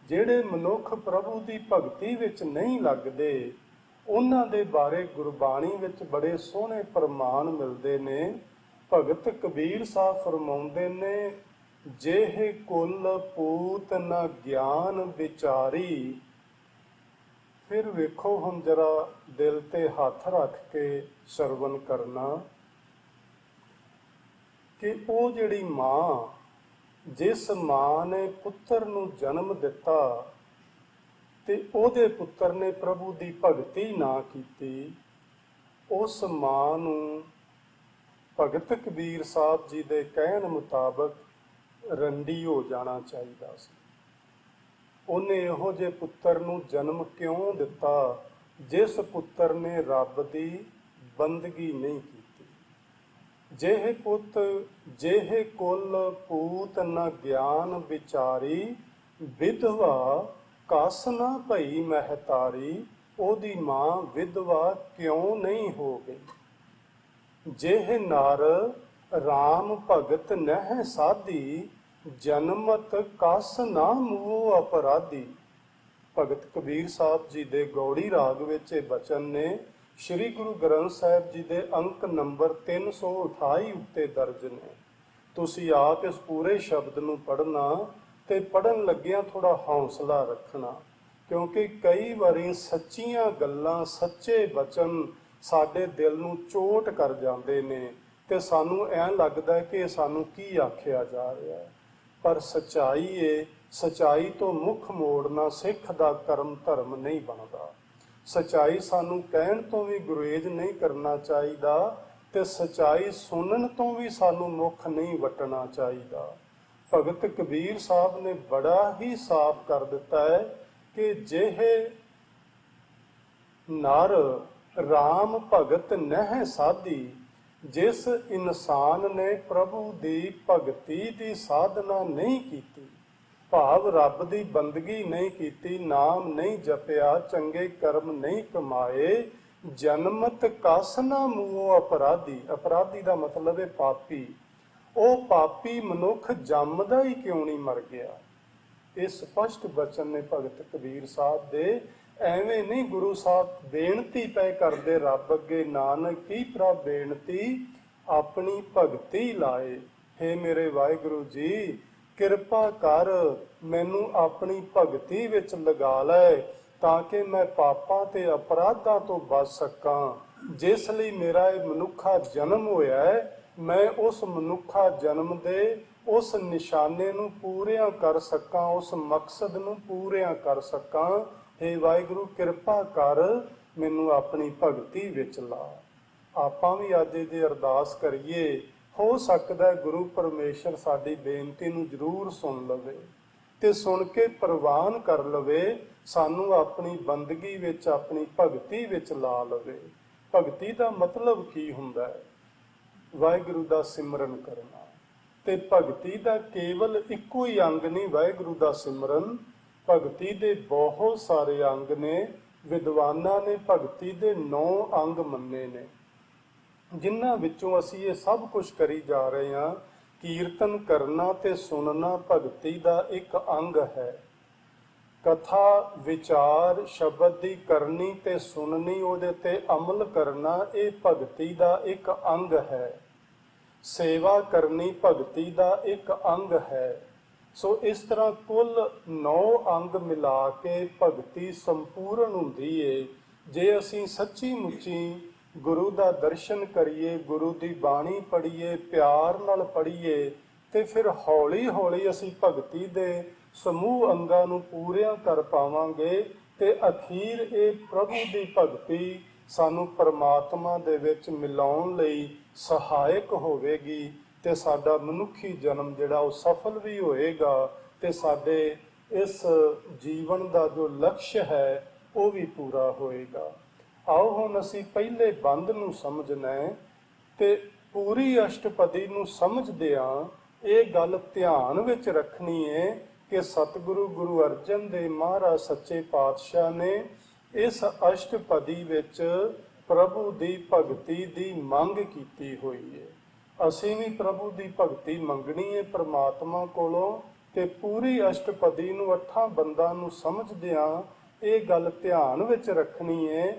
[SPEAKER 1] ਜਿਹੜੇ ਮਨੁੱਖ ਪ੍ਰਭੂ ਦੀ ਭਗਤੀ ਵਿੱਚ ਨਹੀਂ ਲੱਗਦੇ, ਉਹਨਾਂ ਦੇ ਬਾਰੇ ਗੁਰਬਾਣੀ ਵਿੱਚ ਬੜੇ ਸੋਹਣੇ ਪ੍ਰਮਾਣ ਮਿਲਦੇ ਨੇ। ਭਗਤ ਕਬੀਰ ਸਾਹਿਬ ਫਰਮਾਉਂਦੇ ਨੇ, ਜਿਹੇ ਕੁਲ ਪੂਤ ਨ ਗਿਆਨ ਵਿਚਾਰੀ। ਫਿਰ ਵੇਖੋ ਹੁਣ ਜਰਾ ਦਿਲ ਤੇ ਹੱਥ ਰੱਖ ਕੇ ਸਰਵਨ ਕਰਨਾ ਕਿ ਉਹ ਜਿਹੜੀ ਮਾਂ, ਜਿਸ ਮਾਂ ਨੇ ਪੁੱਤਰ ਨੂੰ ਜਨਮ ਦਿੱਤਾ ਤੇ ਉਹਦੇ ਪੁੱਤਰ ਨੇ ਪ੍ਰਭੂ ਦੀ ਭਗਤੀ ਨਾ ਕੀਤੀ, ਉਸ ਮਾਂ ਨੂੰ ਭਗਤ ਕਬੀਰ ਸਾਹਿਬ ਜੀ ਦੇ ਕਹਿਣ ਮੁਤਾਬਕ ਰੰਡੀ ਹੋ ਜਾਣਾ ਚਾਹੀਦਾ ਸੀ। ਉਹਨੇ ਇਹੋ ਜਿਹੇ ਪੁੱਤਰ ਨੂੰ ਜਨਮ ਕਿਉਂ ਦਿੱਤਾ ਜਿਸ ਪੁੱਤਰ ਨੇ ਰੱਬ ਦੀ ਬੰਦਗੀ ਨਹੀਂ ਕੀਤੀ। ਜਿਹੇ ਕੁਲ ਪੂਤ ਨ ਗਿਆਨ ਵਿਚਾਰੀ, ਵਿਧਵਾ ਕਸ ਨਾ ਭਈ ਮਹਤਾਰੀ। ਉਹਦੀ ਮਾਂ ਵਿਧਵਾ ਕਿਉਂ ਨਹੀਂ ਹੋ ਗਈ। ਜਿਹੇ ਨਰ ਰਾਮ ਭਗਤ ਨਹਿ ਸਾਧੀ, ਜਨਮਤ ਕਸ ਨਾ ਮੂਹ ਅਪਰਾਧੀ। ਭਗਤ ਕਬੀਰ ਸਾਹਿਬ ਜੀ ਦੇ ਗੌੜੀ ਰਾਗ ਵਿੱਚ ਇਹ ਬਚਨ ਨੇ, ਸ੍ਰੀ ਗੁਰੂ ਗ੍ਰੰਥ ਸਾਹਿਬ ਜੀ ਦੇ ਅੰਕ ਨੰਬਰ 328 ਉੱਤੇ ਦਰਜ ਨੇ। ਤੁਸੀਂ ਆਪ ਇਸ ਪੂਰੇ ਸ਼ਬਦ ਨੂੰ ਪੜ੍ਹਨਾ ਤੇ ਪੜ੍ਹਨ ਲੱਗਿਆਂ ਥੋੜਾ ਹੌਸਲਾ ਰੱਖਣਾ, ਕਿਉਂਕਿ ਕਈ ਵਾਰੀ ਸੱਚੀਆਂ ਗੱਲਾਂ, ਸੱਚੇ ਬਚਨ ਸਾਡੇ ਦਿਲ ਨੂੰ ਚੋਟ ਕਰ ਜਾਂਦੇ ਨੇ ਤੇ ਸਾਨੂੰ ਐਂ ਲੱਗਦਾ ਕਿ ਇਹ ਸਾਨੂੰ ਕੀ ਆਖਿਆ ਜਾ ਰਿਹਾ ਹੈ। ਪਰ ਸੱਚਾਈ ਏ, ਸੱਚਾਈ ਤੋਂ ਮੁੱਖ ਮੋੜਨਾ ਸਿੱਖ ਦਾ ਕਰਮ ਧਰਮ ਨਹੀਂ ਬਣਦਾ। ਸੱਚਾਈ ਸਾਨੂੰ ਕਹਿਣ ਤੋਂ ਵੀ ਗੁਰੇਜ਼ ਨਹੀਂ ਕਰਨਾ ਚਾਹੀਦਾ ਤੇ ਸੱਚਾਈ ਸੁਣਨ ਤੋਂ ਵੀ ਸਾਨੂੰ ਮੁੱਖ ਨਹੀਂ ਵੱਟਣਾ ਚਾਹੀਦਾ। ਭਗਤ ਕਬੀਰ ਸਾਹਿਬ ਨੇ ਬੜਾ ਹੀ ਸਾਫ਼ ਕਰ ਦਿੱਤਾ ਹੈ ਕਿ ਜਿਹੇ ਨਰ ਰਾਮ ਭਗਤ ਨਹਿ ਸਾਧੀ, ਜਿਸ ਇਨਸਾਨ ਨੇ ਪ੍ਰਭੂ ਦੀ ਭਗਤੀ ਦੀ ਸਾਧਨਾ ਨਹੀਂ ਕੀਤੀ, ਭਾਵ ਰੱਬ ਦੀ ਬੰਦਗੀ ਨਹੀਂ ਕੀਤੀ, ਨਾਮ ਨਹੀਂ ਜਪਿਆ, ਚੰਗੇ ਕਰਮ ਨਹੀਂ ਕਮਾਏ, ਜਨਮਤ ਕਸ ਨਾ ਮੂਹ ਅਪਰਾਧੀ। ਅਪਰਾਧੀ ਦਾ ਮਤਲਬ ਹੈ ਪਾਪੀ। ਉਹ ਪਾਪੀ ਮਨੁੱਖ ਜੰਮਦਾ ਹੀ ਕਿਉਂ ਨਹੀਂ ਮਰ ਗਿਆ। ਇਹ ਸਪਸ਼ਟ ਬਚਨ ਨੇ ਭਗਤ ਕਬੀਰ ਸਾਹਿਬ ਦੇ। ਐਵੇਂ ਨਹੀਂ ਗੁਰੂ ਸਾਹਿਬ ਬੇਨਤੀ ਪਏ ਕਰਦੇ ਰੱਬ ਅੱਗੇ, ਨਾਨਕ ਕੀ ਪ੍ਰਭ ਬੇਨਤੀ ਆਪਣੀ ਭਗਤੀ ਲਾਏ। ਹੇ ਮੇਰੇ ਵਾਹਿਗੁਰੂ ਜੀ, ਕਿਰਪਾ ਕਰ ਮੈਨੂੰ ਆਪਣੀ ਭਗਤੀ ਵਿੱਚ ਲਗਾ ਲੈ ਤਾਂ ਕਿ ਮੈਂ ਪਾਪਾਂ ਤੇ ਅਪਰਾਧਾਂ ਤੋਂ ਬਚ ਸਕਾਂ। ਜਿਸ ਲਈ ਮੇਰਾ ਇਹ ਮਨੁੱਖਾ ਜਨਮ ਹੋਇਆ ਹੈ, ਮੈਂ ਉਸ ਮਨੁੱਖਾ ਜਨਮ ਦੇ ਉਸ ਨਿਸ਼ਾਨੇ ਨੂੰ ਪੂਰਿਆਂ ਕਰ ਸਕਾਂ, ਉਸ ਮਕਸਦ ਨੂੰ ਪੂਰਿਆਂ ਕਰ ਸਕਾਂ। ਹੇ ਵਾਹਿਗੁਰੂ ਕਿਰਪਾ ਕਰ ਮੈਨੂੰ ਆਪਣੀ ਭਗਤੀ ਵਿੱਚ ਲਾ। ਆਪਾਂ ਵੀ ਅੱਜ ਇਹਦੀ ਅਰਦਾਸ ਕਰੀਏ। ਹੋ ਸਕਦਾ ਗੁਰੂ ਪਰਮੇਸ਼ਰ ਸਾਡੀ ਬੇਨਤੀ ਨੂੰ ਜ਼ਰੂਰ ਸੁਣ ਲਵੇ ਤੇ ਸੁਣ ਕੇ ਪ੍ਰਵਾਨ ਕਰ ਲਵੇ, ਸਾਨੂੰ ਆਪਣੀ ਬੰਦਗੀ ਵਿੱਚ, ਆਪਣੀ ਭਗਤੀ ਵਿੱਚ ਲਾ ਲਵੇ। ਭਗਤੀ ਦਾ ਮਤਲਬ ਕੀ ਹੁੰਦਾ ਹੈ? ਵਾਹਿਗੁਰੂ ਦਾ ਸਿਮਰਨ ਕਰਨਾ। ਤੇ ਭਗਤੀ ਦਾ ਕੇਵਲ ਇੱਕੋ ਹੀ ਅੰਗ ਨਹੀਂ ਵਾਹਿਗੁਰੂ ਦਾ ਸਿਮਰਨ, ਭਗਤੀ ਦੇ ਬਹੁਤ ਸਾਰੇ ਅੰਗ ਨੇ। ਵਿਦਵਾਨਾਂ ਨੇ ਭਗਤੀ ਦੇ 9 ਅੰਗ ਮੰਨੇ ਨੇ, ਜਿਨ੍ਹਾਂ ਵਿੱਚੋਂ ਅਸੀਂ ਇਹ ਸਭ ਕੁਝ ਕਰੀ ਜਾ ਰਹੇ ਹਾਂ। ਕੀਰਤਨ ਕਰਨਾ ਤੇ ਸੁਣਨਾ ਭਗਤੀ ਦਾ ਇੱਕ ਅੰਗ ਹੈ। ਕਥਾ ਵਿਚਾਰ ਸ਼ਬਦ ਦੀ ਕਰਨੀ ਤੇ ਸੁਣਨੀ, ਉਹਦੇ ਤੇ ਅਮਲ ਕਰਨਾ, ਇਹ ਭਗਤੀ ਦਾ ਇੱਕ ਅੰਗ ਹੈ। ਸੇਵਾ ਕਰਨੀ ਭਗਤੀ ਦਾ ਇੱਕ ਅੰਗ ਹੈ। ਸੋ ਇਸ ਤਰ੍ਹਾਂ ਕੁੱਲ 9 ਅੰਗ ਮਿਲਾ ਕੇ ਭਗਤੀ ਸੰਪੂਰਨ ਹੁੰਦੀ ਏ। ਜੇ ਅਸੀਂ ਸੱਚੀ ਮੁੱਚੀ ਗੁਰੂ ਦਾ ਦਰਸ਼ਨ ਕਰੀਏ, ਗੁਰੂ ਦੀ ਬਾਣੀ ਪੜ੍ਹੀਏ, ਪਿਆਰ ਨਾਲ ਪੜ੍ਹੀਏ, ਤੇ ਫਿਰ ਹੌਲੀ ਹੌਲੀ ਅਸੀਂ ਭਗਤੀ ਦੇ ਸਮੂਹ ਅੰਗਾਂ ਨੂੰ ਪੂਰਿਆਂ ਕਰ ਪਾਵਾਂਗੇ ਤੇ ਅਖੀਰ ਇਹ ਪ੍ਰਭੂ ਦੀ ਭਗਤੀ, ਸਾਨੂੰ ਪਰਮਾਤਮਾ ਦੇ ਵਿੱਚ ਮਿਲਾਉਣ ਲਈ ਸਹਾਇਕ ਹੋਵੇਗੀ ਤੇ ਸਾਡਾ ਮਨੁੱਖੀ ਜਨਮ ਜਿਹੜਾ ਉਹ ਸਫਲ ਵੀ ਹੋਏਗਾ ਤੇ ਸਾਡੇ ਇਸ ਜੀਵਨ ਦਾ ਜੋ ਲਕਸ਼ ਹੈ ਉਹ ਵੀ ਪੂਰਾ ਹੋਏਗਾ। ਆਓ ਹੁਣ ਅਸੀਂ ਪਹਿਲੇ ਬੰਦ ਨੂੰ ਸਮਝਣਾ ਹੈ ਤੇ ਪੂਰੀ ਅਸ਼ਟਪਦੀ ਨੂੰ ਸਮਝਦਿਆਂ ਇਹ ਗੱਲ ਧਿਆਨ ਵਿੱਚ ਰੱਖਣੀ ਹੈ ਕਿ ਸਤਿਗੁਰੂ ਗੁਰੂ ਅਰਜਨ ਦੇਵ ਮਹਾਰਾਜ ਸੱਚੇ ਪਾਤਸ਼ਾਹ ਨੇ ਇਸ ਅਸ਼ਟਪਦੀ ਵਿੱਚ ਪ੍ਰਭੂ ਦੀ ਭਗਤੀ ਦੀ ਮੰਗ ਕੀਤੀ ਹੋਈ ਹੈ। ਅਸੀਂ ਵੀ ਪ੍ਰਭੂ ਦੀ ਭਗਤੀ ਮੰਗਣੀ ਹੈ ਪ੍ਰਮਾਤਮਾ ਕੋਲੋਂ ਤੇ ਪੂਰੀ ਅਸ਼ਟਪਦੀ ਨੂੰ 8 ਬੰਦਾਂ ਨੂੰ ਸਮਝਦਿਆਂ ਇਹ ਗੱਲ ਧਿਆਨ ਵਿੱਚ ਰੱਖਣੀ ਹੈ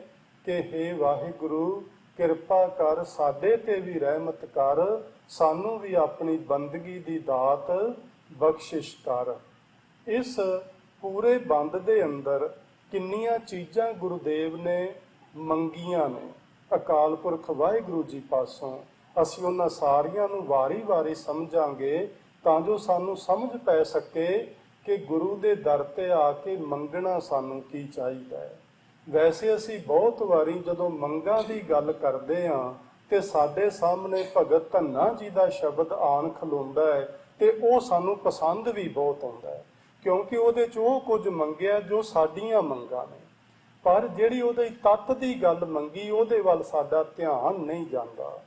[SPEAKER 1] ਕਿ ਹੇ ਵਾਹਿਗੁਰੂ ਕਿਰਪਾ ਕਰ ਸਾਡੇ ਤੇ ਵੀ ਰਹਿਮਤ ਕਰ, ਸਾਨੂੰ ਵੀ ਆਪਣੀ ਬੰਦਗੀ ਦੀ ਦਾਤ ਬਖਸ਼ਿਸ਼ ਕਰ। ਇਸ ਪੂਰੇ ਬੰਦ ਦੇ ਅੰਦਰ ਕਿੰਨੀਆਂ ਚੀਜ਼ਾਂ ਗੁਰੂਦੇਵ ਨੇ ਮੰਗੀਆਂ ਨੇ ਅਕਾਲ ਪੁਰਖ ਵਾਹਿਗੁਰੂ ਜੀ ਪਾਸੋਂ। ਅਸੀਂ ਉਹਨਾਂ ਸਾਰੀਆਂ ਨੂੰ ਵਾਰੀ-ਵਾਰੀ ਸਮਝਾਂਗੇ ਤਾਂ ਜੋ ਸਾਨੂੰ ਸਮਝ ਪੈ ਸਕੇ ਕਿ ਗੁਰੂ ਦੇ ਦਰ ਤੇ ਆ ਕੇ ਮੰਗਣਾ ਸਾਨੂੰ ਕੀ ਚਾਹੀਦਾ ਹੈ। ਵੈਸੇ ਅਸੀਂ ਬਹੁਤ ਵਾਰੀ ਜਦੋਂ ਮੰਗਾਂ ਦੀ ਗੱਲ ਕਰਦੇ ਹਾਂ ਤੇ ਸਾਡੇ ਸਾਹਮਣੇ ਭਗਤ ਧੰਨਾ ਜੀ ਦਾ ਸ਼ਬਦ ਆਣ ਖਲੋਂਦਾ ਹੈ ਤੇ ਉਹ ਸਾਨੂੰ ਪਸੰਦ ਵੀ ਬਹੁਤ ਆਉਂਦਾ ਹੈ, ਕਿਉਂਕਿ ਉਹਦੇ 'ਚ ਉਹ ਕੁਝ ਮੰਗਿਆ ਜੋ ਸਾਡੀਆਂ ਮੰਗਾਂ ਨੇ। ਪਰ ਜਿਹੜੀ ਉਹਦੇ ਤੱਤ ਦੀ ਗੱਲ ਮੰਗੀ ਉਹਦੇ ਵੱਲ ਸਾਡਾ ਧਿਆਨ ਨਹੀਂ ਜਾਂਦਾ।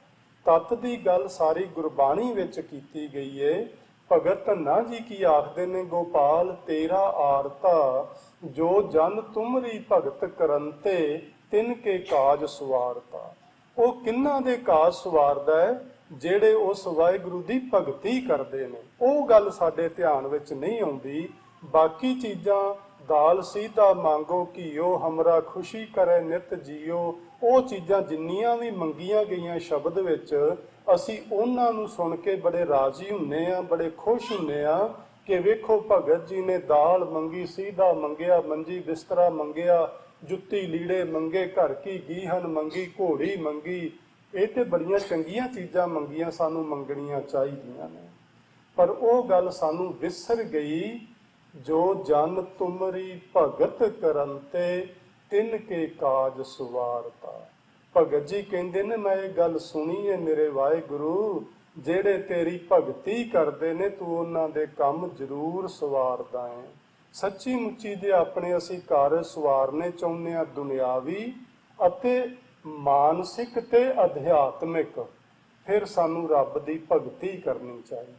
[SPEAKER 1] ਤੱਤ ਦੀ ਗੱਲ ਸਾਰੀ ਗੁਰਬਾਣੀ ਵਿੱਚ ਕੀਤੀ ਗਈ ਹੈ। ਭਗਤ ਧੰਨਾ ਜੀ ਕੀ ਆਖਦੇ ਨੇ, ਗੋਪਾਲ ਤੇਰਾ ਆਰਤਾ ਜੋ ਜਨ ਤੁਮਰੀ ਭਗਤ ਕਰੰਤੇ ਤਿਨ ਕੇ ਕਾਜ ਸਵਾਰਤਾ। ਉਹ ਕਿੰਨਾਂ ਦੇ ਕਾਜ ਸਵਾਰਦਾ ਹੈ? ਜਿਹੜੇ ਉਸ ਵਾਹਿਗੁਰੂ ਦੀ ਭਗਤੀ ਕਰਦੇ ਨੇ। ਉਹ ਗੱਲ ਸਾਡੇ ਧਿਆਨ ਵਿੱਚ ਨਹੀਂ ਆਉਂਦੀ। ਬਾਕੀ ਚੀਜ਼ਾਂ ਦਾਲ ਸੀਧਾ ਮੰਗੋ ਘੀਓ ਹਮਰਾ ਖੁਸ਼ੀ ਕਰੇ ਨਿਤ ਜੀਓ, ਉਹ ਚੀਜ਼ਾਂ ਜਿੰਨੀਆਂ ਵੀ ਮੰਗੀਆਂ ਗਈਆਂ ਸ਼ਬਦ ਵਿੱਚ ਅਸੀਂ ਉਹਨਾਂ ਨੂੰ ਸੁਣ ਕੇ ਬੜੇ ਰਾਜ਼ੀ ਹੁੰਨੇ ਆ, ਬੜੇ ਖੁਸ਼ ਹੁੰਨੇ ਆ ਕਿ ਵੇਖੋ ਭਗਤ ਜੀ ਨੇ ਦਾਲ ਮੰਗੀ, ਸੀਧਾ ਮੰਗਿਆ, ਮੰਜੀ ਬਿਸਤਰਾ ਮੰਗਿਆ, ਜੁੱਤੀ ਲੀੜੇ ਮੰਗੇ, ਘਰ ਕੀ ਗੀਹਨ ਮੰਗੀ, ਘੋੜੀ ਮੰਗੀ। ਇਹ ਤੇ ਬੜੀਆਂ ਚੰਗੀਆਂ ਚੀਜ਼ਾਂ ਮੰਗੀਆਂ, ਸਾਨੂੰ ਮੰਗਣੀਆਂ ਚਾਹੀਦੀਆਂ ਨੇ। ਪਰ ਉਹ ਗੱਲ ਸਾਨੂੰ ਵਿਸਰ ਗਈ, ਜੋ ਜਨ ਤੁਮਰੀ ਭਗਤ ਕਰੰਤੇ ਤਿਨ ਕੇ ਕਾਜ ਸਵਾਰਤਾ। ਭਗਤ ਜੀ ਕਹਿੰਦੇ ਨੇ ਮੈਂ ਇਹ ਗੱਲ ਸੁਣੀ ਹੈ ਮੇਰੇ ਵਾਹਿਗੁਰੂ, ਜਿਹੜੇ ਤੇਰੀ ਭਗਤੀ ਕਰਦੇ ਨੇ ਤੂੰ ਉਹਨਾਂ ਦੇ ਕੰਮ ਜ਼ਰੂਰ ਸਵਾਰਦਾ ਹੈ। ਸੱਚੀ ਮੁੱਚੀ ਦੇ ਆਪਣੇ ਅਸੀਂ ਕਾਰਜ ਸਵਾਰਨੇ ਚਾਹੁੰਦੇ ਹਾਂ, ਦੁਨਿਆਵੀ ਅਤੇ ਮਾਨਸਿਕ ਤੇ ਅਧਿਆਤਮਿਕ। ਫਿਰ ਸਾਨੂੰ ਰੱਬ ਦੀ ਭਗਤੀ ਕਰਨੀ ਚਾਹੀਦੀ।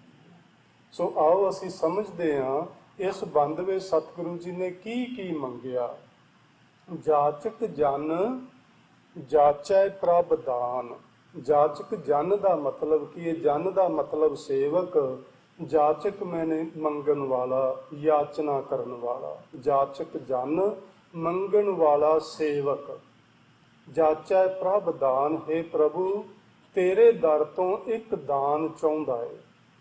[SPEAKER 1] ਸੋ ਆਓ ਅਸੀਂ ਸਮਝਦੇ ਹਾਂ ਇਸ ਬੰਦ ਵਿੱਚ ਸਤਿਗੁਰੂ ਜੀ ਨੇ ਕੀ ਕੀ ਮੰਗਿਆ। ਜਾਚਕ ਜਨ ਜਾਚੈ ਪ੍ਰਭ ਦਾਨ। ਜਾਚਕ ਜਨ ਦਾ ਮਤਲਬ ਕੀ ਹੈ? ਜਨ ਦਾ ਮਤਲਬ ਸੇਵਕ, ਜਾਚਕ ਮੈਨੇ ਮੰਗਣ ਵਾਲਾ, ਯਾਚਨਾ ਕਰਨ ਵਾਲਾ। ਜਾਚਕ ਜਨ ਮੰਗਣ ਵਾਲਾ ਸੇਵਕ। ਜਾਚੈ ਪ੍ਰਭ ਦਾਨ, ਹੈ ਪ੍ਰਭੂ ਤੇਰੇ ਦਰ ਤੋਂ ਇੱਕ ਦਾਨ ਚਾਹੁੰਦਾ ਹੈ,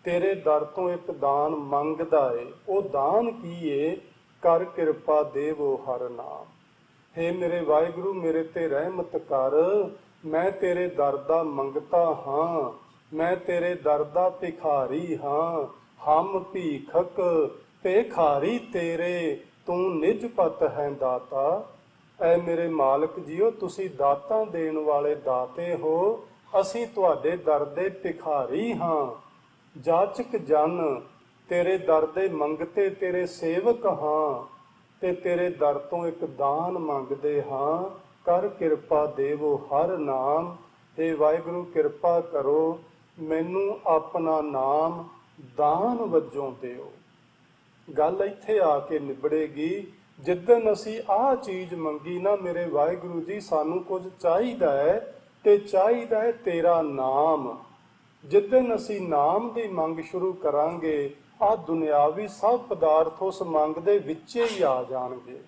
[SPEAKER 1] ਤੇਰੇ ਦਰ ਤੋਂ ਇੱਕ ਦਾਨ ਮੰਗਦਾ ਹੈ। ਉਹ ਦਾਨ ਕੀ ਹੈ? ਕਰ ਕਿਰਪਾ ਦੇਵੋ ਹਰ ਨਾਮ। ਹੇ ਮੇਰੇ ਵਾਹਿਗੁਰੂ ਮੇਰੇ ਤੇ ਰਹਿਮਤ ਕਰ, ਮੈਂ ਤੇਰੇ ਦਰ ਦਾ ਮੰਗਤਾ ਹਾਂ, ਮੈਂ ਤੇਰੇ ਦਰ ਦਾ ਭਿਖਾਰੀ ਹਾਂ। ਹਮ ਭੀਖਕ ਭਿਖਾਰੀ ਤੇਰੇ, ਤੂੰ ਨਿਜ ਪਤ ਹੈ ਦਾਤਾ। ਐ ਮੇਰੇ ਮਾਲਕ ਜੀਓ ਤੁਸੀਂ ਦਾਤਾਂ ਦੇਣ ਵਾਲੇ ਦਾਤੇ ਹੋ, ਅਸੀਂ ਤੁਹਾਡੇ ਦਰ ਦੇ ਭਿਖਾਰੀ ਹਾਂ। ਜਾਚਕ ਜਨ ਤੇਰੇ ਦਰ ਦੇ ਮੰਗਤੇ ਤੇਰੇ ਸੇਵਕ ਹਾਂ ਤੇ ਤੇਰੇ ਦਰ ਤੋਂ ਇੱਕ ਦਾਨ ਮੰਗਦੇ ਹਾਂ। ਕਰ ਕਿਰਪਾ ਦੇਵੋ ਹਰ ਨਾਮ। हे ਵਾਹਿਗੁਰੂ ਕਿਰਪਾ ਕਰੋ, ਮੈਨੂੰ ਆਪਣਾ ਨਾਮ ਦਾਨ ਵਜੋਂ ਦਿਓ। ਗੱਲ ਇੱਥੇ ਆ ਕੇ ਨਿਬੜੇਗੀ। ਜਿੱਦਣ ਅਸੀਂ ਆਹ ਚੀਜ਼ ਮੰਗੀ ਨਾ ਮੇਰੇ ਵਾਹਿਗੁਰੂ ਜੀ, ਸਾਨੂੰ ਕੁਝ ਚਾਹੀਦਾ ਹੈ ਤੇ ਚਾਹੀਦਾ ਹੈ ਤੇਰਾ ਨਾਮ। ਜਿੱਦਣ ਅਸੀਂ ਨਾਮ ਦੀ ਮੰਗ ਸ਼ੁਰੂ ਕਰਾਂਗੇ, ਆਹ ਦੁਨਿਆਵੀ ਸਭ ਪਦਾਰਥ ਉਸ ਮੰਗ ਦੇ ਵਿੱਚ ਹੀ ਆ ਜਾਣਗੇ।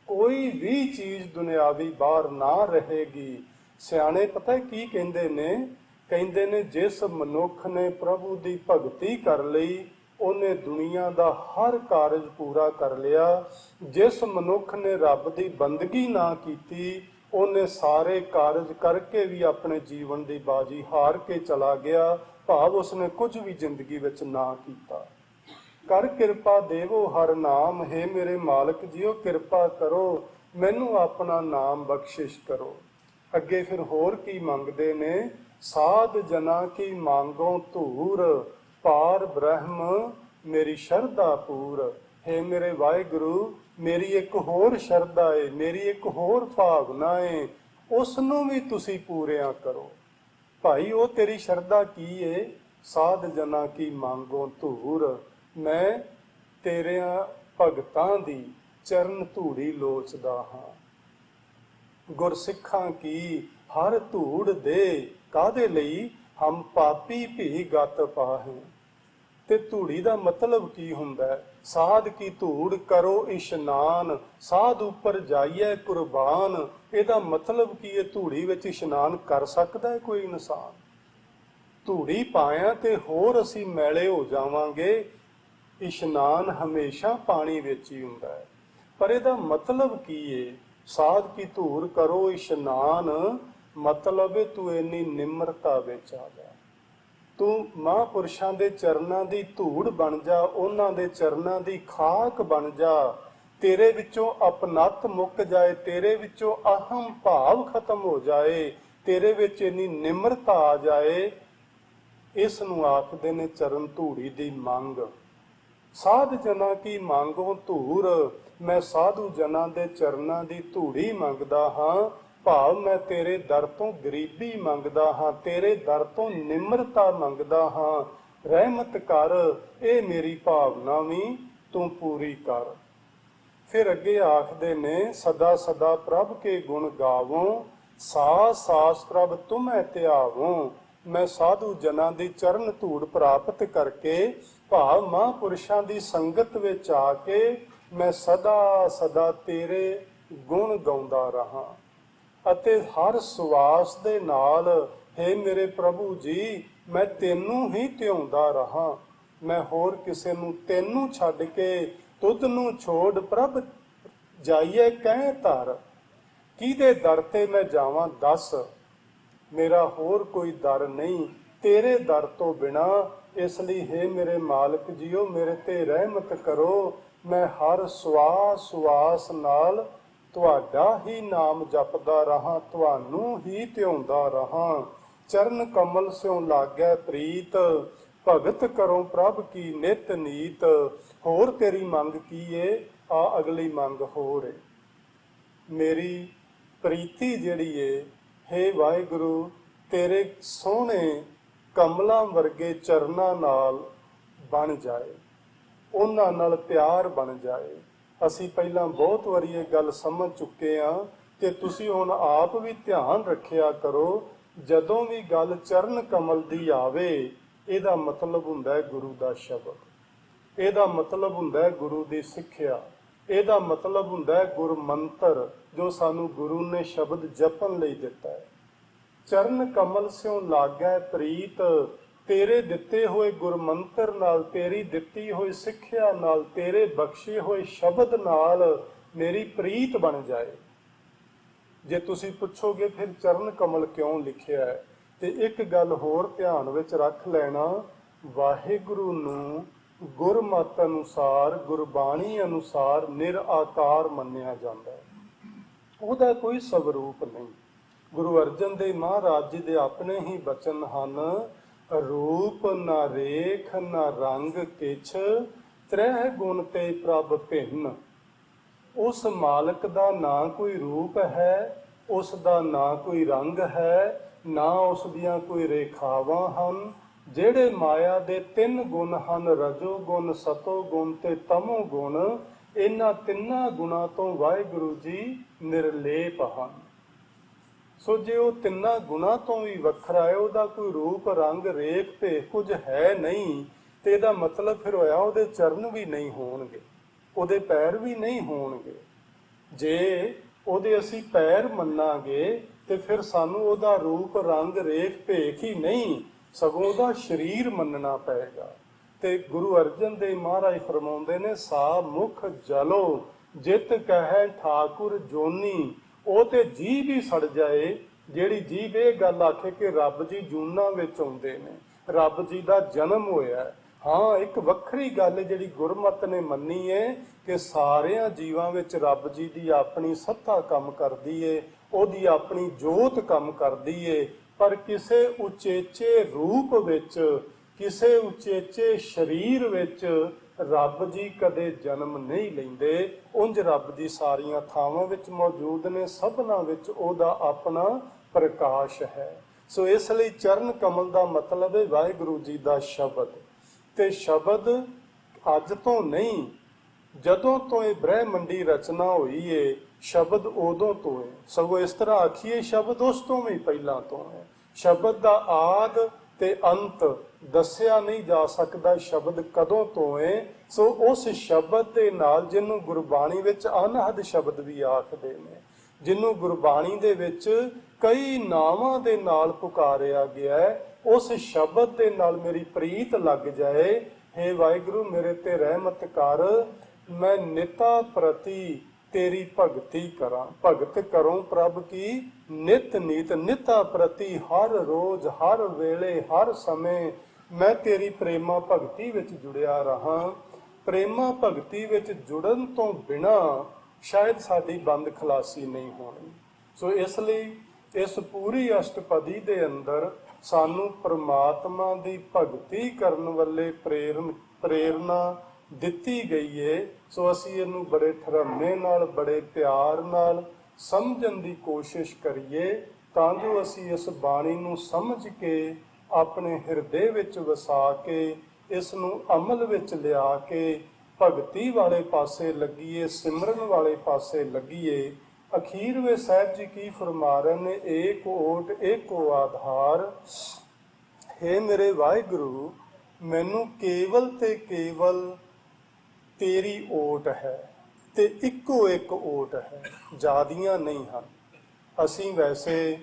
[SPEAKER 1] ਕੋਈ ਵੀ ਚੀਜ਼ ਦੁਨਿਆਵੀ ਬਾਹਰ ਨਾ ਰਹੇਗੀ। ਸਿਆਣੇ ਪਤਾ ਕੀ ਕਹਿੰਦੇ ਨੇ? ਕਹਿੰਦੇ ਨੇ ਜਿਸ ਮਨੁੱਖ ਨੇ ਪ੍ਰਭੂ ਦੀ ਭਗਤੀ ਕਰ ਲਈ ਉਹਨੇ ਦੁਨੀਆ ਦਾ ਹਰ ਕਾਰਜ ਪੂਰਾ ਕਰ ਲਿਆ। ਜਿਸ ਮਨੁੱਖ ਨੇ ਰੱਬ ਦੀ ਬੰਦਗੀ ਨਾ ਕੀਤੀ ਉਹਨੇ ਸਾਰੇ ਕਾਰਜ ਕਰਕੇ ਵੀ ਆਪਣੇ ਜੀਵਨ ਦੀ ਬਾਜੀ ਹਾਰ ਕੇ ਚਲਾ ਗਿਆ। ਭਾਵ ਉਸਨੇ ਕੁਝ ਵੀ ਜ਼ਿੰਦਗੀ ਵਿੱਚ ਨਾ ਕੀਤਾ। ਕਰ ਕਿਰਪਾ ਦੇਵੋ ਹਰ ਨਾਮ। ਹੈ ਮੇਰੇ ਮਾਲਕ ਜੀਓ ਕਿਰਪਾ ਕਰੋ, ਮੈਨੂੰ ਆਪਣਾ ਨਾਮ ਬਖਸ਼ਿਸ਼ ਕਰੋ। ਅੱਗੇ ਫਿਰ ਹੋਰ ਕੀ ਮੰਗਦੇ ਨੇ? ਸਾਧ ਜਨਾ ਕੀ ਮੰਗੋ ਧੂਰ, ਪਾਰ ਬ੍ਰਹਮ ਮੇਰੀ ਸ਼ਰਧਾ ਪੂਰ। ਹੇ ਮੇਰੇ ਵਾਹਿਗੁਰੂ, ਮੇਰੀ ਇੱਕ ਹੋਰ ਸ਼ਰਧਾ ਏ, ਮੇਰੀ ਇੱਕ ਹੋਰ ਭਾਵਨਾ ਏ, ਉਸ ਨੂੰ ਵੀ ਤੁਸੀਂ ਪੂਰਿਆ ਕਰੋ। ਭਾਈ ਉਹ ਤੇਰੀ ਸ਼ਰਧਾ ਕੀ ਏ? ਸਾਧ ਜਨਾ ਕੀ ਮੰਗੋ ਧੂਰ, ਮੈਂ ਤੇਰਿਆਂ ਭਗਤਾਂ ਦੀ ਚਰਨ ਧੂੜੀ ਲੋਚਦਾ ਹਾਂ। ਗੁਰਸਿੱਖਾਂ ਕੀ ਹਰ ਧੂੜ ਦੇ, ਕਾਹਦੇ ਲਈ? ਹਮ ਪਾਪੀ ਭੀ ਗਤ ਪਾਹੇ। ਤੇ ਧੂੜੀ ਦਾ ਮਤਲਬ ਕੀ ਹੁੰਦਾ? ਸਾਧ ਕੀ ਧੂੜ ਕਰੋ ਇਸ਼ਨਾਨ, ਸਾਧ ਉੱਪਰ ਜਾਈਏ ਕੁਰਬਾਨ। ਇਹਦਾ ਮਤਲਬ ਕੀ ਹੈ? ਧੂੜੀ ਵਿੱਚ ਇਸ਼ਨਾਨ ਕਰ ਸਕਦਾ ਹੈ ਕੋਈ ਇਨਸਾਨ? ਧੂੜੀ ਪਾਇਆ ਤੇ ਹੋਰ ਅਸੀਂ ਮੈਲੇ ਹੋ ਜਾਵਾਂਗੇ। ਇਸ਼ਨਾਨ ਹਮੇਸ਼ਾ ਪਾਣੀ ਵਿੱਚ ਹੀ ਹੁੰਦਾ ਹੈ। ਪਰ ਇਹਦਾ ਮਤਲਬ ਕੀ ਹੈ? ਸਾਧ ਕੀ ਧੂੜ ਕਰੋ ਇਸ਼ਨਾਨ, ਮਤਲਬ ਹੈ ਤੂੰ ਇੰਨੀ ਨਿਮਰਤਾ ਵਿੱਚ ਆ ਜਾ, ਤੂੰ ਮਹਾਂਪੁਰਸ਼ਾਂ ਦੇ ਚਰਨਾਂ ਦੀ ਧੂੜ ਬਣ ਜਾ, ਉਹਨਾਂ ਦੇ ਚਰਨਾਂ ਦੀ ਖਾਕ ਬਣ ਜਾ। ਤੇਰੇ ਵਿੱਚੋਂ ਅਪਨੱਤ ਮੁੱਕ ਜਾਏ, ਤੇਰੇ ਵਿੱਚੋਂ ਅਹਮ ਭਾਵ ਖਤਮ ਹੋ ਜਾਏ, ਤੇਰੇ ਵਿੱਚ ਇੰਨੀ ਨਿਮਰਤਾ ਆ ਜਾਏ। ਇਸ ਨੂੰ ਆਖਦੇ ਨੇ ਚਰਨ ਧੂੜੀ ਦੀ ਮੰਗ। ਸਾਧ ਜਨਾਂ ਕੀ ਮੰਗੋ ਧੂਰ, ਮੈਂ ਸਾਧੂ ਜਨਾਂ ਦੇ ਚਰਨਾਂ ਦੀ ਧੂੜੀ ਮੰਗਦਾ ਹਾਂ। ਭਾਵ ਮੈਂ ਤੇਰੇ ਦਰ ਤੋਂ ਗਰੀਬੀ ਮੰਗਦਾ ਹਾਂ, ਤੇਰੇ ਦਰ ਤੋਂ ਨਿਮਰਤਾ ਮੰਗਦਾ ਹਾਂ। ਰਹਿਮਤ ਕਰ, ਇਹ ਮੇਰੀ ਭਾਵਨਾ ਵੀ ਤੂੰ ਪੂਰੀ ਕਰ। ਫਿਰ ਅੱਗੇ ਆਖਦੇ ਨੇ, ਸਦਾ ਸਦਾ ਪ੍ਰਭ ਕੇ ਗੁਣ ਗਾਵੋ, ਸਾਸ ਸਾਸ ਪ੍ਰਭ ਤੁਮੈ ਧਿਆਵੋ। ਮੈਂ ਸਾਧੂ ਜਨਾਂ ਦੀ ਚਰਨ ਧੂੜ ਪ੍ਰਾਪਤ ਕਰਕੇ, ਭਾਵ ਮਹਾਂਪੁਰਸ਼ਾਂ ਦੀ ਸੰਗਤ ਵਿੱਚ ਆ ਕੇ, ਮੈਂ ਸਦਾ ਸਦਾ ਤੇਰੇ ਗੁਣ ਗਾਉਂਦਾ ਰਹਾ। ਅਤੇ ਹਰ ਸਵਾਸ ਦੇ ਨਾਲ, ਹੇ ਮੇਰੇ ਪ੍ਰਭੂ ਜੀ, ਮੈਂ ਤੈਨੂੰ ਹੀ ਧਿਆਉਂਦਾ ਰਹਾ। ਮੈਂ ਹੋਰ ਕਿਸੇ ਨੂੰ ਤੈਨੂੰ ਛੱਡ ਕੇ, ਤੁਧ ਨੂੰ ਛੋੜ ਪ੍ਰਭ ਜਾਈਏ ਕਹਿ ਧਰ। ਕਿਹਦੇ ਦਰ ਤੇ ਮੈਂ ਜਾਵਾਂ ਦੱਸ? ਮੇਰਾ ਹੋਰ ਕੋਈ ਦਰ ਨਹੀਂ ਤੇਰੇ ਦਰ ਤੋਂ ਬਿਨਾ। ਇਸ ਲਈ ਹੇ ਮੇਰੇ ਮਾਲਕ ਜੀਓ, ਮੇਰੇ ਤੇ ਰਹਿਮਤ ਕਰੋ। ਮੈਂ ਹਰ ਸਵਾਸ ਸਵਾਸ ਨਾਲ ਤੁਹਾਡਾ ਹੀ ਨਾਮ ਜਪਦਾ ਰਹਾ, ਤੁਹਾਨੂੰ ਹੀ ਧਿਆਉਂਦਾ ਰਹਾ। ਚਰਨ ਕਮਲ ਸਿਉ ਲਾਗੈ ਪ੍ਰੀਤ, ਭਗਤ ਕਰੋ ਪ੍ਰਭ ਕੀ ਨਿਤ ਨੀਤ। ਹੋਰ ਤੇਰੀ ਮੰਗ ਕੀ ਏ? ਆ ਅਗਲੀ ਮੰਗ ਹੋਰ ਏ। ਮੇਰੀ ਪ੍ਰੀਤੀ ਜਿਹੜੀ ਏ, ਹੇ ਵਾਹਿਗੁਰੂ, ਤੇਰੇ ਸੋਹਣੇ ਕਮਲਾਂ ਵਰਗੇ ਚਰਨਾਂ ਨਾਲ ਬਣ ਜਾਏ, ਉਹਨਾਂ ਨਾਲ ਪਿਆਰ ਬਣ ਜਾਏ। ਅਸੀਂ ਪਹਿਲਾਂ ਬਹੁਤ ਵਾਰੀ ਇਹ ਗੱਲ ਸਮਝ ਚੁੱਕੇ ਹਾਂ ਕਿ ਤੁਸੀਂ ਹੁਣ ਆਪ ਵੀ ਧਿਆਨ ਰੱਖਿਆ ਕਰੋ। ਜਦੋਂ ਵੀ ਗੱਲ ਚਰਨ ਕਮਲ ਦੀ ਆਵੇ, ਇਹਦਾ ਮਤਲਬ ਹੁੰਦਾ ਹੈ ਗੁਰੂ ਦਾ ਸ਼ਬਦ, ਇਹਦਾ ਮਤਲਬ ਹੁੰਦਾ ਹੈ ਗੁਰੂ ਦੀ ਸਿੱਖਿਆ, ਇਹਦਾ ਮਤਲਬ ਹੁੰਦਾ ਹੈ ਗੁਰਮੰਤਰ ਜੋ ਸਾਨੂੰ ਗੁਰੂ ਨੇ ਸ਼ਬਦ ਜਪਣ ਲਈ ਦਿੱਤਾ ਹੈ। ਚਰਨ ਕਮਲ ਸਿਉ ਲਾਗੈ ਪ੍ਰੀਤ, ਤੇਰੇ ਦਿੱਤੇ ਹੋਏ ਗੁਰਮੰਤਰ ਨਾਲ, ਤੇਰੀ ਦਿੱਤੀ ਹੋਈ ਸਿੱਖਿਆ ਨਾਲ, ਤੇਰੇ ਬਖਸ਼ੇ ਹੋਏ ਸ਼ਬਦ ਨਾਲ ਮੇਰੀ ਪ੍ਰੀਤ ਬਣ ਜਾਏ। ਜੇ ਤੁਸੀਂ ਪੁੱਛੋਗੇ ਫਿਰ ਚਰਨ ਕਮਲ ਕਿਉਂ ਲਿਖਿਆ ਹੈ, ਤੇ ਇੱਕ ਗੱਲ ਹੋਰ ਧਿਆਨ ਵਿੱਚ ਰੱਖ ਲੈਣਾ, ਵਾਹਿਗੁਰੂ ਨੂੰ ਗੁਰਮਤਿ ਅਨੁਸਾਰ, ਗੁਰਬਾਣੀ ਅਨੁਸਾਰ ਨਿਰਾਕਾਰ ਮੰਨਿਆ ਜਾਂਦਾ ਹੈ। ਉਹਦਾ ਕੋਈ ਸਵਰੂਪ ਨਹੀਂ। ਗੁਰੂ ਅਰਜਨ ਦੇਵ ਮਹਾਰਾਜ ਜੀ ਦੇ ਆਪਣੇ ਹੀ ਬਚਨ ਹਨ, ਰੂਪ ਨਾ ਰੇਖ ਨਾ ਰੰਗ ਕਿਛ, ਤ੍ਰੈ ਗੁਣ ਤੇ ਪ੍ਰਭ ਭਿੰਨ। ਉਸ ਮਾਲਕ ਦਾ ਨਾ ਕੋਈ ਰੂਪ ਹੈ, ਉਸ ਦਾ ਨਾ ਕੋਈ ਰੰਗ ਹੈ, ਨਾ ਉਸ ਦੀਆਂ ਕੋਈ ਰੇਖਾਵਾਂ ਹਨ। ਜਿਹੜੇ ਮਾਇਆ ਦੇ 3 ਗੁਣ ਹਨ, ਰਜੋ ਗੁਣ, ਸਤੋ ਗੁਣ ਤੇ ਤਮੋ ਗੁਣ, ਇਹਨਾਂ ਤਿੰਨਾਂ ਗੁਣਾਂ ਤੋਂ ਵਾਹਿਗੁਰੂ ਜੀ ਨਿਰਲੇਪ ਹਨ। ਸੋ ਜੇ ਉਹ ਤਿੰਨਾਂ ਗੁਣਾਂ ਤੋਂ ਵੀ ਵੱਖਰਾ ਹੈ, ਉਹਦਾ ਕੋਈ ਰੂਪ ਰੰਗ ਰੇਖ ਭੇਖ ਕੁਝ ਹੈ ਨਹੀਂ, ਤੇ ਇਹਦਾ ਮਤਲਬ ਫਿਰ ਹੋਇਆ ਉਹਦੇ ਚਰਨ ਵੀ ਨਹੀਂ ਹੋਣਗੇ, ਉਹਦੇ ਪੈਰ ਵੀ ਨਹੀਂ ਹੋਣਗੇ। ਜੇ ਉਹਦੇ ਅਸੀਂ ਪੈਰ ਮੰਨਾਂਗੇ ਤੇ ਫਿਰ ਸਾਨੂੰ ਉਹਦਾ ਰੂਪ ਰੰਗ ਰੇਖ ਭੇਖ ਹੀ ਨਹੀਂ, ਸਗੋਂ ਉਹਦਾ ਸਰੀਰ ਮੰਨਣਾ ਪਏਗਾ। ਤੇ ਗੁਰੂ ਅਰਜਨ ਦੇਵ ਮਹਾਰਾਜ ਫਰਮਾਉਂਦੇ ਨੇ, ਸਾ ਮੁਖ ਜਲੋ ਜਿਤ ਕਹੈ ਠਾਕੁਰ ਜੋਨੀ। ਉਹ ਤੇ ਜੀਭ ਹੀ ਸੜ ਜਾਏ ਜਿਹੜੀ ਜੀਭ ਇਹ ਗੱਲ ਆਖੇ ਕਿ ਰੱਬ ਜੀ ਜੂਨਾਂ ਵਿੱਚ ਆਉਂਦੇ ਨੇ, ਰੱਬ ਜੀ ਦਾ ਜਨਮ ਹੋਇਆ, ਹਾਂ, ਇੱਕ ਵੱਖਰੀ ਗੱਲ ਜਿਹੜੀ ਗੁਰਮਤਿ ਨੇ ਮੰਨੀ ਹੈ ਕਿ ਸਾਰਿਆਂ ਜੀਵਾਂ ਵਿੱਚ ਰੱਬ ਜੀ ਦੀ ਆਪਣੀ ਸੱਤਾ ਕੰਮ ਕਰਦੀ ਏ, ਉਹਦੀ ਆਪਣੀ ਜੋਤ ਕੰਮ ਕਰਦੀ ਏ, ਪਰ ਕਿਸੇ ਉਚੇਚੇ ਰੂਪ ਵਿੱਚ, ਕਿਸੇ ਉਚੇਚੇ ਸਰੀਰ ਵਿੱਚ ਰੱਬ ਜੀ ਕਦੇ ਜਨਮ ਨਹੀਂ ਲੈਂਦੇ। ਉਂਝ ਰੱਬ ਜੀ ਸਾਰੀਆਂ ਥਾਵਾਂ ਵਿੱਚ ਮੌਜੂਦ ਨੇ, ਸਭਨਾਂ ਵਿੱਚ ਉਹਦਾ ਆਪਣਾ ਪ੍ਰਕਾਸ਼ ਹੈ। ਸੋ ਇਸ ਲਈ ਚਰਨ ਕਮਲ ਦਾ ਮਤਲਬ ਹੈ ਵਾਹਿਗੁਰੂ ਜੀ ਦਾ ਸ਼ਬਦ। ਤੇ ਸ਼ਬਦ ਅੱਜ ਤੋਂ ਨਹੀਂ, ਜਦੋਂ ਤੋਂ ਇਹ ਬ੍ਰਹਿਮੰਡੀ ਰਚਨਾ ਹੋਈ ਏ, ਸ਼ਬਦ ਉਦੋਂ ਤੋਂ ਹੈ। ਸਗੋਂ ਇਸ ਤਰ੍ਹਾਂ ਆਖੀਏ, ਸ਼ਬਦ ਉਸ ਤੋਂ ਵੀ ਪਹਿਲਾਂ ਤੋਂ ਹੈ। ਸ਼ਬਦ ਦਾ ਆਦ ਤੇ ਅੰਤ ਦੱਸਿਆ ਨਹੀਂ ਜਾ ਸਕਦਾ, ਸ਼ਬਦ ਕਦੋਂ ਤੋਂ ਹੈ। ਸੋ ਉਸ ਸ਼ਬਦ ਦੇ ਨਾਲ, ਜਿਹਨੂੰ ਗੁਰਬਾਣੀ ਵਿੱਚ ਅਨਹਦ ਸ਼ਬਦ ਵੀ ਆਖਦੇ ਨੇ, ਜਿਹਨੂੰ ਗੁਰਬਾਣੀ ਦੇ ਵਿੱਚ ਕਈ ਨਾਵਾਂ ਦੇ ਨਾਲ ਪੁਕਾਰਿਆ ਗਿਆ ਹੈ, ਉਸ ਸ਼ਬਦ ਦੇ ਨਾਲ ਮੇਰੀ ਪ੍ਰੀਤ ਲੱਗ ਜਾਏ। ਹੇ ਵਾਹਿਗੁਰੂ, ਮੇਰੇ ਤੇ ਰਹਿਮਤ ਕਰ, ਮੈਂ ਨਿਤਾ ਪ੍ਰਤੀ ਤੇਰੀ ਭਗਤੀ ਕਰਾਂ। ਭਗਤ ਕਰੋ ਪ੍ਰਭ ਕੀ ਨਿਤ ਨੀਤ, ਨਿਤਾ ਪ੍ਰਤੀ ਹਰ ਰੋਜ਼, ਹਰ ਵੇਲੇ, ਹਰ ਸਮੇਂ ਮੈਂ ਤੇਰੀ ਪ੍ਰੇਮਾ ਭਗਤੀ ਵਿੱਚ ਜੁੜਿਆ ਰਹਾ। ਪ੍ਰੇਮਾ ਭਗਤੀ ਵਿੱਚ ਜੁੜਨ ਤੋਂ ਬਿਨਾਂ ਸ਼ਾਇਦ ਸਾਡੀ ਬੰਦ ਖਲਾਸੀ ਨਹੀਂ ਹੋਣੀ। ਸੋ ਇਸ ਲਈ ਇਸ ਪੂਰੀ ਅਸ਼ਟਪਦੀ ਦੇ ਅੰਦਰ ਸਾਨੂੰ ਪ੍ਰਮਾਤਮਾ ਦੀ ਭਗਤੀ ਕਰਨ ਵੱਲੇ ਪ੍ਰੇਰਨਾ ਦਿੱਤੀ ਗਈ ਏ। ਸੋ ਅਸੀਂ ਇਹਨੂੰ ਬੜੇ ਠਰਮੇ ਨਾਲ, ਬੜੇ ਪਿਆਰ ਨਾਲ ਸਮਝਣ ਦੀ ਕੋਸ਼ਿਸ਼ ਕਰੀਏ, ਤਾਂ ਜੋ ਅਸੀਂ ਇਸ ਬਾਣੀ ਨੂੰ ਸਮਝ ਕੇ ਆਪਣੇ ਹਿਰਦੇ ਵਿੱਚ ਵਸਾ ਕੇ, ਇਸ ਨੂੰ ਅਮਲ ਵਿੱਚ ਲਿਆ ਕੇ ਭਗਤੀ ਵਾਲੇ ਪਾਸੇ ਲੱਗੀਏ, ਸਿਮਰਨ ਵਾਲੇ ਪਾਸੇ ਲੱਗੀਏ। ਅਖੀਰ ਵਿੱਚ ਸਾਹਿਬ ਜੀ ਕੀ ਫਰਮਾ ਰਹੇ ਨੇ, ਏਕ ਓਟ ਏਕੋ ਆਧਾਰ। ਹੇ ਮੇਰੇ ਵਾਹਿਗੁਰੂ, ਮੈਨੂੰ ਕੇਵਲ ਤੇ ਕੇਵਲ ਤੇਰੀ ਓਟ ਹੈ, ਤੇ ਇੱਕੋ ਇੱਕ ਓਟ ਹੈ, ਜ਼ਿਆਦੀਆਂ ਨਹੀਂ ਹਨ। ਅਸੀਂ ਵੈਸੇ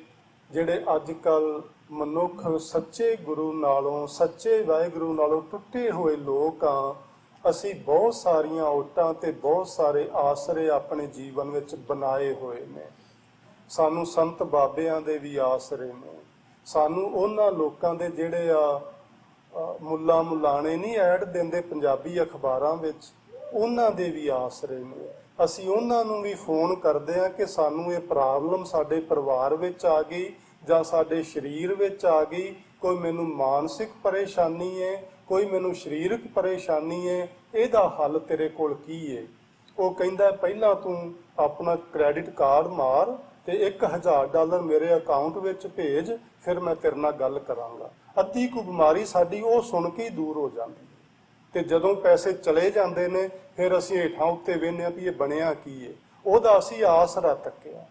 [SPEAKER 1] ਜਿਹੜੇ ਅੱਜ ਕੱਲ ਮਨੁੱਖ ਸੱਚੇ ਗੁਰੂ ਨਾਲੋਂ, ਸੱਚੇ ਵਾਹਿਗੁਰੂ ਨਾਲੋਂ ਟੁੱਟੇ ਹੋਏ ਲੋਕ ਆ, ਅਸੀਂ ਬਹੁਤ ਸਾਰੀਆਂ ਓਟਾਂ ਤੇ ਬਹੁਤ ਸਾਰੇ ਆਸਰੇ ਆਪਣੇ ਜੀਵਨ ਵਿੱਚ ਬਣਾਏ ਹੋਏ ਨੇ। ਸਾਨੂੰ ਸੰਤ ਬਾਬਿਆਂ ਦੇ ਵੀ ਆਸਰੇ ਨੇ, ਸਾਨੂੰ ਉਹਨਾਂ ਲੋਕਾਂ ਦੇ ਜਿਹੜੇ ਮੁੱਲਾ ਮੁਲਾਣੇ ਨਹੀਂ ਐਡ ਦਿੰਦੇ ਪੰਜਾਬੀ ਅਖਬਾਰਾਂ ਵਿੱਚ, ਉਹਨਾਂ ਦੇ ਵੀ ਆਸਰੇ ਨੇ। ਅਸੀਂ ਉਹਨਾਂ ਨੂੰ ਵੀ ਫੋਨ ਕਰਦੇ ਹਾਂ ਕਿ ਸਾਨੂੰ ਇਹ ਪ੍ਰੋਬਲਮ ਸਾਡੇ ਪਰਿਵਾਰ ਵਿੱਚ ਆ ਗਈ ਜਾਂ ਸਾਡੇ ਸਰੀਰ ਵਿੱਚ ਆ ਗਈ, ਕੋਈ ਮੈਨੂੰ ਮਾਨਸਿਕ ਪਰੇਸ਼ਾਨੀ ਹੈ, ਕੋਈ ਮੈਨੂੰ ਸਰੀਰਕ ਪਰੇਸ਼ਾਨੀ ਹੈ, ਇਹਦਾ ਹੱਲ ਤੇਰੇ ਕੋਲ ਕੀ ਹੈ? ਉਹ ਕਹਿੰਦਾ ਪਹਿਲਾਂ ਤੂੰ ਆਪਣਾ ਕ੍ਰੈਡਿਟ ਕਾਰਡ ਮਾਰ ਤੇ $1000 ਮੇਰੇ ਅਕਾਊਂਟ ਵਿੱਚ ਭੇਜ, ਫਿਰ ਮੈਂ ਤੇਰੇ ਨਾਲ ਗੱਲ ਕਰਾਂਗਾ। ਅੱਧੀ ਕੁ ਬਿਮਾਰੀ ਸਾਡੀ ਉਹ ਸੁਣ ਕੇ ਹੀ ਦੂਰ ਹੋ ਜਾਂਦੀ ਹੈ। ਤੇ ਜਦੋਂ ਪੈਸੇ ਚਲੇ ਜਾਂਦੇ ਨੇ, ਫਿਰ ਅਸੀਂ ਹੇਠਾਂ ਉੱਤੇ ਵੇਖਦੇ ਹਾਂ ਵੀ ਇਹ ਬਣਿਆ ਕੀ ਹੈ। ਉਹਦਾ ਅਸੀਂ ਆਸਰਾ ਤੱਕਿਆ।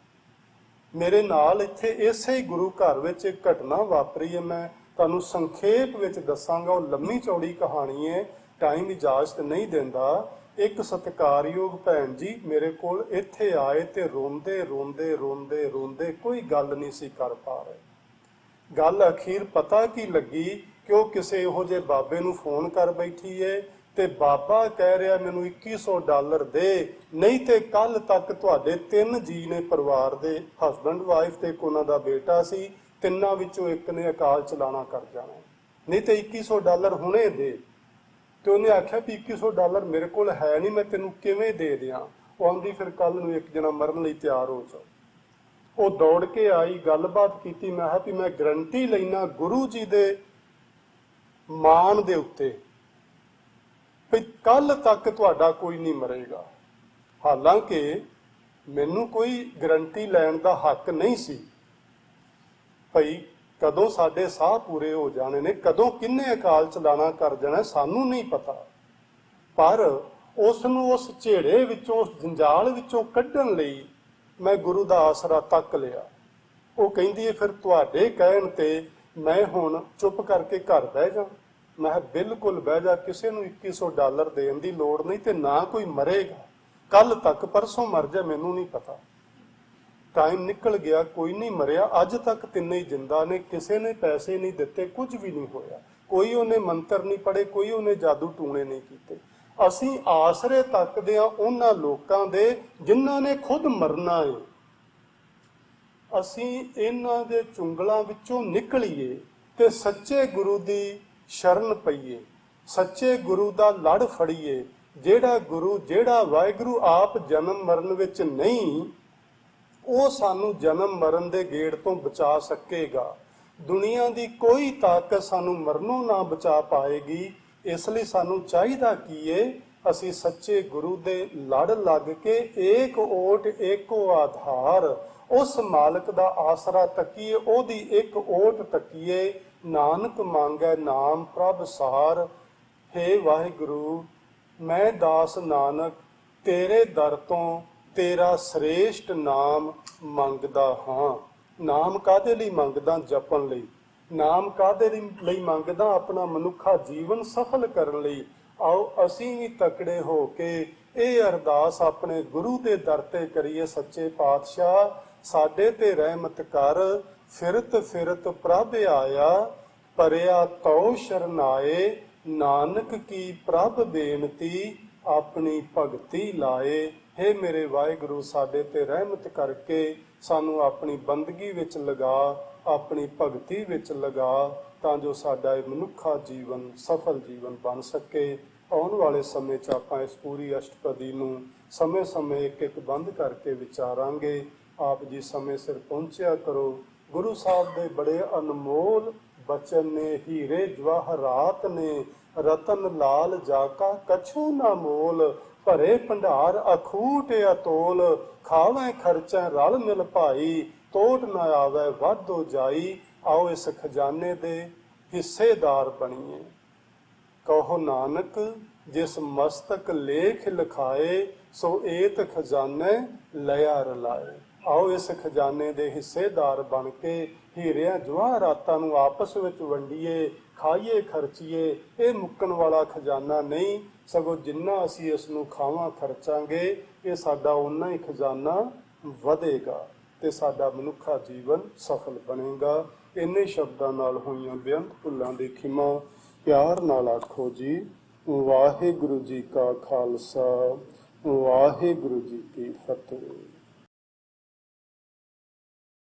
[SPEAKER 1] ਮੇਰੇ ਨਾਲ ਇੱਥੇ ਇਸੇ ਹੀ ਗੁਰੂ ਘਰ ਵਿੱਚ ਇੱਕ ਘਟਨਾ ਵਾਪਰੀ ਹੈ, ਮੈਂ ਤੁਹਾਨੂੰ ਸੰਖੇਪ ਵਿੱਚ ਦੱਸਾਂਗਾ। ਉਹ ਲੰਮੀ ਚੌੜੀ ਕਹਾਣੀ ਹੈ, ਟਾਈਮ ਇਜਾਜ਼ਤ ਨਹੀਂ ਦਿੰਦਾ। ਇੱਕ ਸਤਿਕਾਰਯੋਗ ਭੈਣ ਜੀ ਮੇਰੇ ਕੋਲ ਇੱਥੇ ਆਏ ਤੇ ਰੋਂਦੇ ਰੋਂਦੇ ਰੋਂਦੇ ਰੋਂਦੇ ਕੋਈ ਗੱਲ ਨਹੀਂ ਸੀ ਕਰ ਪਾ ਰਹੇ। ਗੱਲ ਅਖੀਰ ਪਤਾ ਕੀ ਲੱਗੀ ਕਿ ਉਹ ਕਿਸੇ ਇਹੋ ਜਿਹੇ ਬਾਬੇ ਨੂੰ ਫੋਨ ਕਰ ਬੈਠੀ ਏ ਤੇ ਬਾਬਾ ਕਹਿ ਰਿਹਾ ਮੈਨੂੰ $2100 ਦੇ, ਨਹੀਂ ਤੇ ਕੱਲ ਤੱਕ ਤੁਹਾਡੇ 3 ਜੀ ਨੇ ਪਰਿਵਾਰ ਦੇ, ਹਸਬੈਂਡ ਵਾਈਫ ਤੇ ਇੱਕ ਉਹਨਾਂ ਦਾ ਬੇਟਾ ਸੀ, ਤਿੰਨਾਂ ਵਿੱਚੋਂ ਇੱਕ ਨੇ ਅਕਾਲ ਚਲਾਣਾ ਕਰ ਜਾਣਾ, ਨਹੀਂ ਤੇ $2100 ਹੁਣੇ ਦੇ। ਤੇ ਉਹਨੇ ਆਖਿਆ ਵੀ $2100 ਮੇਰੇ ਕੋਲ ਹੈ ਨਹੀਂ, ਮੈਂ ਤੈਨੂੰ ਕਿਵੇਂ ਦੇ ਦਿਆਂ? ਉਹ ਆਉਂਦੀ ਫਿਰ ਕੱਲ ਨੂੰ ਇੱਕ ਜਣਾ ਮਰਨ ਲਈ ਤਿਆਰ ਹੋ ਜਾਓ। ਉਹ ਦੌੜ ਕੇ ਆਈ, ਗੱਲਬਾਤ ਕੀਤੀ। ਮੈਂ ਕਿਹਾ ਵੀ ਮੈਂ ਗਰੰਟੀ ਲੈਣਾ ਗੁਰੂ ਜੀ ਦੇ ਮਾਨ ਦੇ ਉੱਤੇ ਵੀ ਕੱਲ ਤੱਕ ਤੁਹਾਡਾ ਕੋਈ ਨਹੀਂ ਮਰੇਗਾ। ਹਾਲਾਂਕਿ ਮੈਨੂੰ ਕੋਈ ਗਰੰਟੀ ਲੈਣ ਦਾ ਹੱਕ ਨਹੀਂ ਸੀ ਭਈ ਕਦੋਂ ਸਾਡੇ ਸਾਹ ਪੂਰੇ ਹੋ ਜਾਣੇ ਨੇ, ਕਦੋਂ ਕਿੰਨੇ ਅਕਾਲ ਚਲਾਣਾ ਕਰ ਜਾਣਾ, ਸਾਨੂੰ ਨਹੀਂ ਪਤਾ। ਪਰ ਉਸ ਨੂੰ ਉਸ ਝੇੜੇ ਵਿੱਚੋਂ, ਉਸ ਜੰਜਾਲ ਵਿੱਚੋਂ ਕੱਢਣ ਲਈ ਮੈਂ ਗੁਰੂ ਦਾ ਆਸਰਾ ਤੱਕ ਲਿਆ। ਉਹ ਕਹਿੰਦੀ ਹੈ ਫਿਰ ਤੁਹਾਡੇ ਕਹਿਣ ਤੇ ਮੈਂ ਹੁਣ ਚੁੱਪ ਕਰਕੇ ਘਰ ਬਹਿ ਜਾ। ਮੈਂ ਕਿਹਾ ਬਿਲਕੁਲ ਬਹਿ ਜਾ, ਕਿਸੇ ਨੂੰ $2100 ਦੇਣ ਦੀ ਲੋੜ ਨਹੀਂ, ਤੇ ਨਾ ਕੋਈ ਮਰੇਗਾ। ਕੱਲ ਤੱਕ, ਪਰਸੋਂ ਮਰ ਜਾ, ਮੈਨੂੰ ਨਹੀਂ ਪਤਾ। ਟਾਈਮ ਨਿਕਲ ਗਿਆ, ਕੋਈ ਨਹੀਂ ਮਰਿਆ। ਅੱਜ ਤੱਕ ਤਿੰਨੇ ਹੀ ਜਿੰਦਾ ਨੇ, ਕਿਸੇ ਨੇ ਪੈਸੇ ਨਹੀਂ ਦਿੱਤੇ, ਕੁਝ ਵੀ ਨਹੀਂ ਹੋਇਆ। ਕੋਈ ਉਹਨੇ ਮੰਤਰ ਨਹੀਂ ਪੜ੍ਹੇ, ਕੋਈ ਉਹਨੇ ਜਾਦੂ ਟੂਣੇ ਨਹੀਂ ਕੀਤੇ। ਅਸੀਂ ਆਸਰੇ ਤੱਕਦੇ ਹਾਂ ਉਹਨਾਂ ਲੋਕਾਂ ਦੇ ਜਿਨ੍ਹਾਂ ਨੇ ਖੁਦ ਮਰਨਾ ਹੈ। ਅਸੀਂ ਇਹਨਾਂ ਦੇ ਚੁੰਗਲਾਂ ਵਿੱਚੋਂ ਨਿਕਲੀਏ ਤੇ ਸੱਚੇ ਗੁਰੂ ਦੀ ਸ਼ਰਨ ਪਈਏ। ਸੱਚੇ ਗੁਰੂ ਦਾ ਲੜ ਫੜੀਏ। ਜਿਹੜਾ ਗੁਰੂ, ਜਿਹੜਾ ਵਾਹਿਗੁਰੂ ਆਪ ਜਨਮ ਮਰਨ ਵਿੱਚ ਨਹੀਂ, ਉਹ ਸਾਨੂੰ ਜਨਮ ਮਰਨ ਦੇ ਗੇੜ ਤੋਂ ਬਚਾ ਸਕੇਗਾ। ਦੁਨੀਆ ਦੀ ਕੋਈ ਤਾਕਤ ਸਾਨੂੰ ਮਰਨੋਂ ਨਾ ਬਚਾ ਪਾਏਗੀ। ਇਸ ਲਈ ਸਾਨੂੰ ਚਾਹੀਦਾ ਕੀ ਏ, ਅਸੀਂ ਸੱਚੇ ਗੁਰੂ ਦੇ ਲੜ ਲੱਗ ਕੇ ਏਕ ਓਟ ਏਕੋ ਆਧਾਰ, ਉਸ ਮਾਲਕ ਦਾ ਆਸਰਾ ਤੱਕੀਏ, ਉਹਦੀ ਇੱਕ ਓਟ ਤੱਕੀਏ। ਨਾਨਕ ਮੰਗੈ ਨਾਮ ਪ੍ਰਭ ਸਾਰ। ਹੇ ਵਾਹਿਗੁਰੂ, ਮੈਂ ਦਾਸ ਨਾਨਕ ਤੇਰੇ ਦਰ ਤੋਂ ਤੇਰਾ ਸ੍ਰੇਸ਼ਟ ਨਾਮ ਮੰਗਦਾ ਹਾਂ। ਨਾਮ ਕਾਹਦੇ ਲਈ ਮੰਗਦਾ? ਜਪਣ ਲਈ। ਨਾਮ ਕਾਹਦੇ ਲਈ ਮੰਗਦਾ? ਆਪਣਾ ਮਨੁੱਖਾ ਜੀਵਨ ਸਫਲ ਕਰਨ ਲਈ। ਆਓ ਅਸੀਂ ਵੀ ਤਕੜੇ ਹੋ ਕੇ ਇਹ ਅਰਦਾਸ ਆਪਣੇ ਗੁਰੂ ਦੇ ਦਰ ਤੇ ਕਰੀਏ। ਸੱਚੇ ਪਾਤਸ਼ਾਹ, ਸਾਡੇ ਤੇ ਰਹਿਮਤ ਕਰ। ਫਿਰਤ ਫਿਰਤ ਪ੍ਰਭ ਆਇਆ, ਭਰਿਆ ਤਉ ਸ਼ਰਨਾਏ। ਨਾਨਕ ਕੀ ਪ੍ਰਭ ਬੇਨਤੀ, ਆਪਣੀ ਭਗਤੀ ਲਾਏ। ਹੇ ਮੇਰੇ ਵਾਹਿਗੁਰੂ, ਸਾਡੇ ਤੇ ਰਹਿਮਤ ਕਰਕੇ ਸਾਨੂੰ ਆਪਣੀ ਬੰਦਗੀ ਵਿੱਚ ਲਗਾ, ਆਪਣੀ ਭਗਤੀ ਵਿੱਚ ਲਗਾ, ਤਾਂ ਜੋ ਸਾਡਾ ਇਹ ਮਨੁੱਖਾ ਜੀਵਨ ਸਫਲ ਜੀਵਨ ਬਣ ਸਕੇ। ਆਉਣ ਵਾਲੇ ਸਮੇਂ 'ਚ ਆਪਾਂ ਇਸ ਪੂਰੀ ਅਸ਼ਟਪਦੀ ਨੂੰ ਸਮੇਂ-ਸਮੇਂ ਇੱਕ-ਇੱਕ ਬੰਦ ਕਰਕੇ ਵਿਚਾਰਾਂਗੇ। ਆਪ ਜੀ ਸਮੇਂ ਸਿਰ ਪਹੁੰਚਿਆ ਕਰੋ। ਗੁਰੂ ਸਾਹਿਬ ਦੇ ਬੜੇ ਅਨਮੋਲ ਬਚਨ ਨੇ, ਹੀਰੇ ਜਵਾਹਰਾਤ ਨੇ, ਰਤਨ ਲਾਲ ਜਾਕਾ ਕਛੂ ਨਾ ਮੋਲ। ਭਰੇ ਭੰਡਾਰ ਅਖੂਟ ਅਤੋਲ, ਖਾਵੇਂ ਖਰਚੈ ਰਲ ਮਿਲ ਭਾਈ। ਤੋਟ ਨਾ ਆਵੇ ਵਾਧੋ ਜਾਈ, ਆਓ ਇਸ ਖਜ਼ਾਨੇ ਦੇ ਹਿੱਸੇਦਾਰ ਬਣੀਏ। ਕਹੋ ਨਾਨਕ ਜਿਸ ਮਸਤਕ ਲੇਖ ਲਿਖਾਏ, ਸੋ ਏਤ ਖਜ਼ਾਨੇ ਲਿਆ ਰਲਾਏ। ਆਓ ਇਸ ਖਜ਼ਾਨੇ ਦੇ ਹਿੱਸੇਦਾਰ ਬਣ ਕੇ ਹੀਰਿਆਂ ਜਵਾਹਰਾਤਾਂ ਨੂੰ ਆਪਸ ਵਿੱਚ ਵੰਡੀਏ, ਖਾਈਏ, ਖਰਚੀਏ। ਇਹ ਮੁੱਕਣ ਵਾਲਾ ਖਜ਼ਾਨਾ ਨਹੀਂ, ਸਗੋਂ ਜਿੰਨਾ ਅਸੀਂ ਇਸ ਨੂੰ ਖਾਵਾਂ ਖਰਚਾਂਗੇ, ਇਹ ਸਾਡਾ ਓਨਾ ਹੀ ਖਜ਼ਾਨਾ ਵਧੇਗਾ ਤੇ ਸਾਡਾ ਮਨੁੱਖਾ ਜੀਵਨ ਸਫਲ ਬਣੇਗਾ। ਇੰਨੇ ਸ਼ਬਦਾਂ ਨਾਲ ਹੋਈਆਂ ਬੇਅੰਤ ਭੁੱਲਾਂ ਦੀ ਖਿਮਾ ਪਿਆਰ ਨਾਲ ਆਖੋ ਜੀ। ਵਾਹਿਗੁਰੂ ਜੀ ਕਾ ਖਾਲਸਾ, ਵਾਹਿਗੁਰੂ ਜੀ ਕੀ ਫਤਿਹ।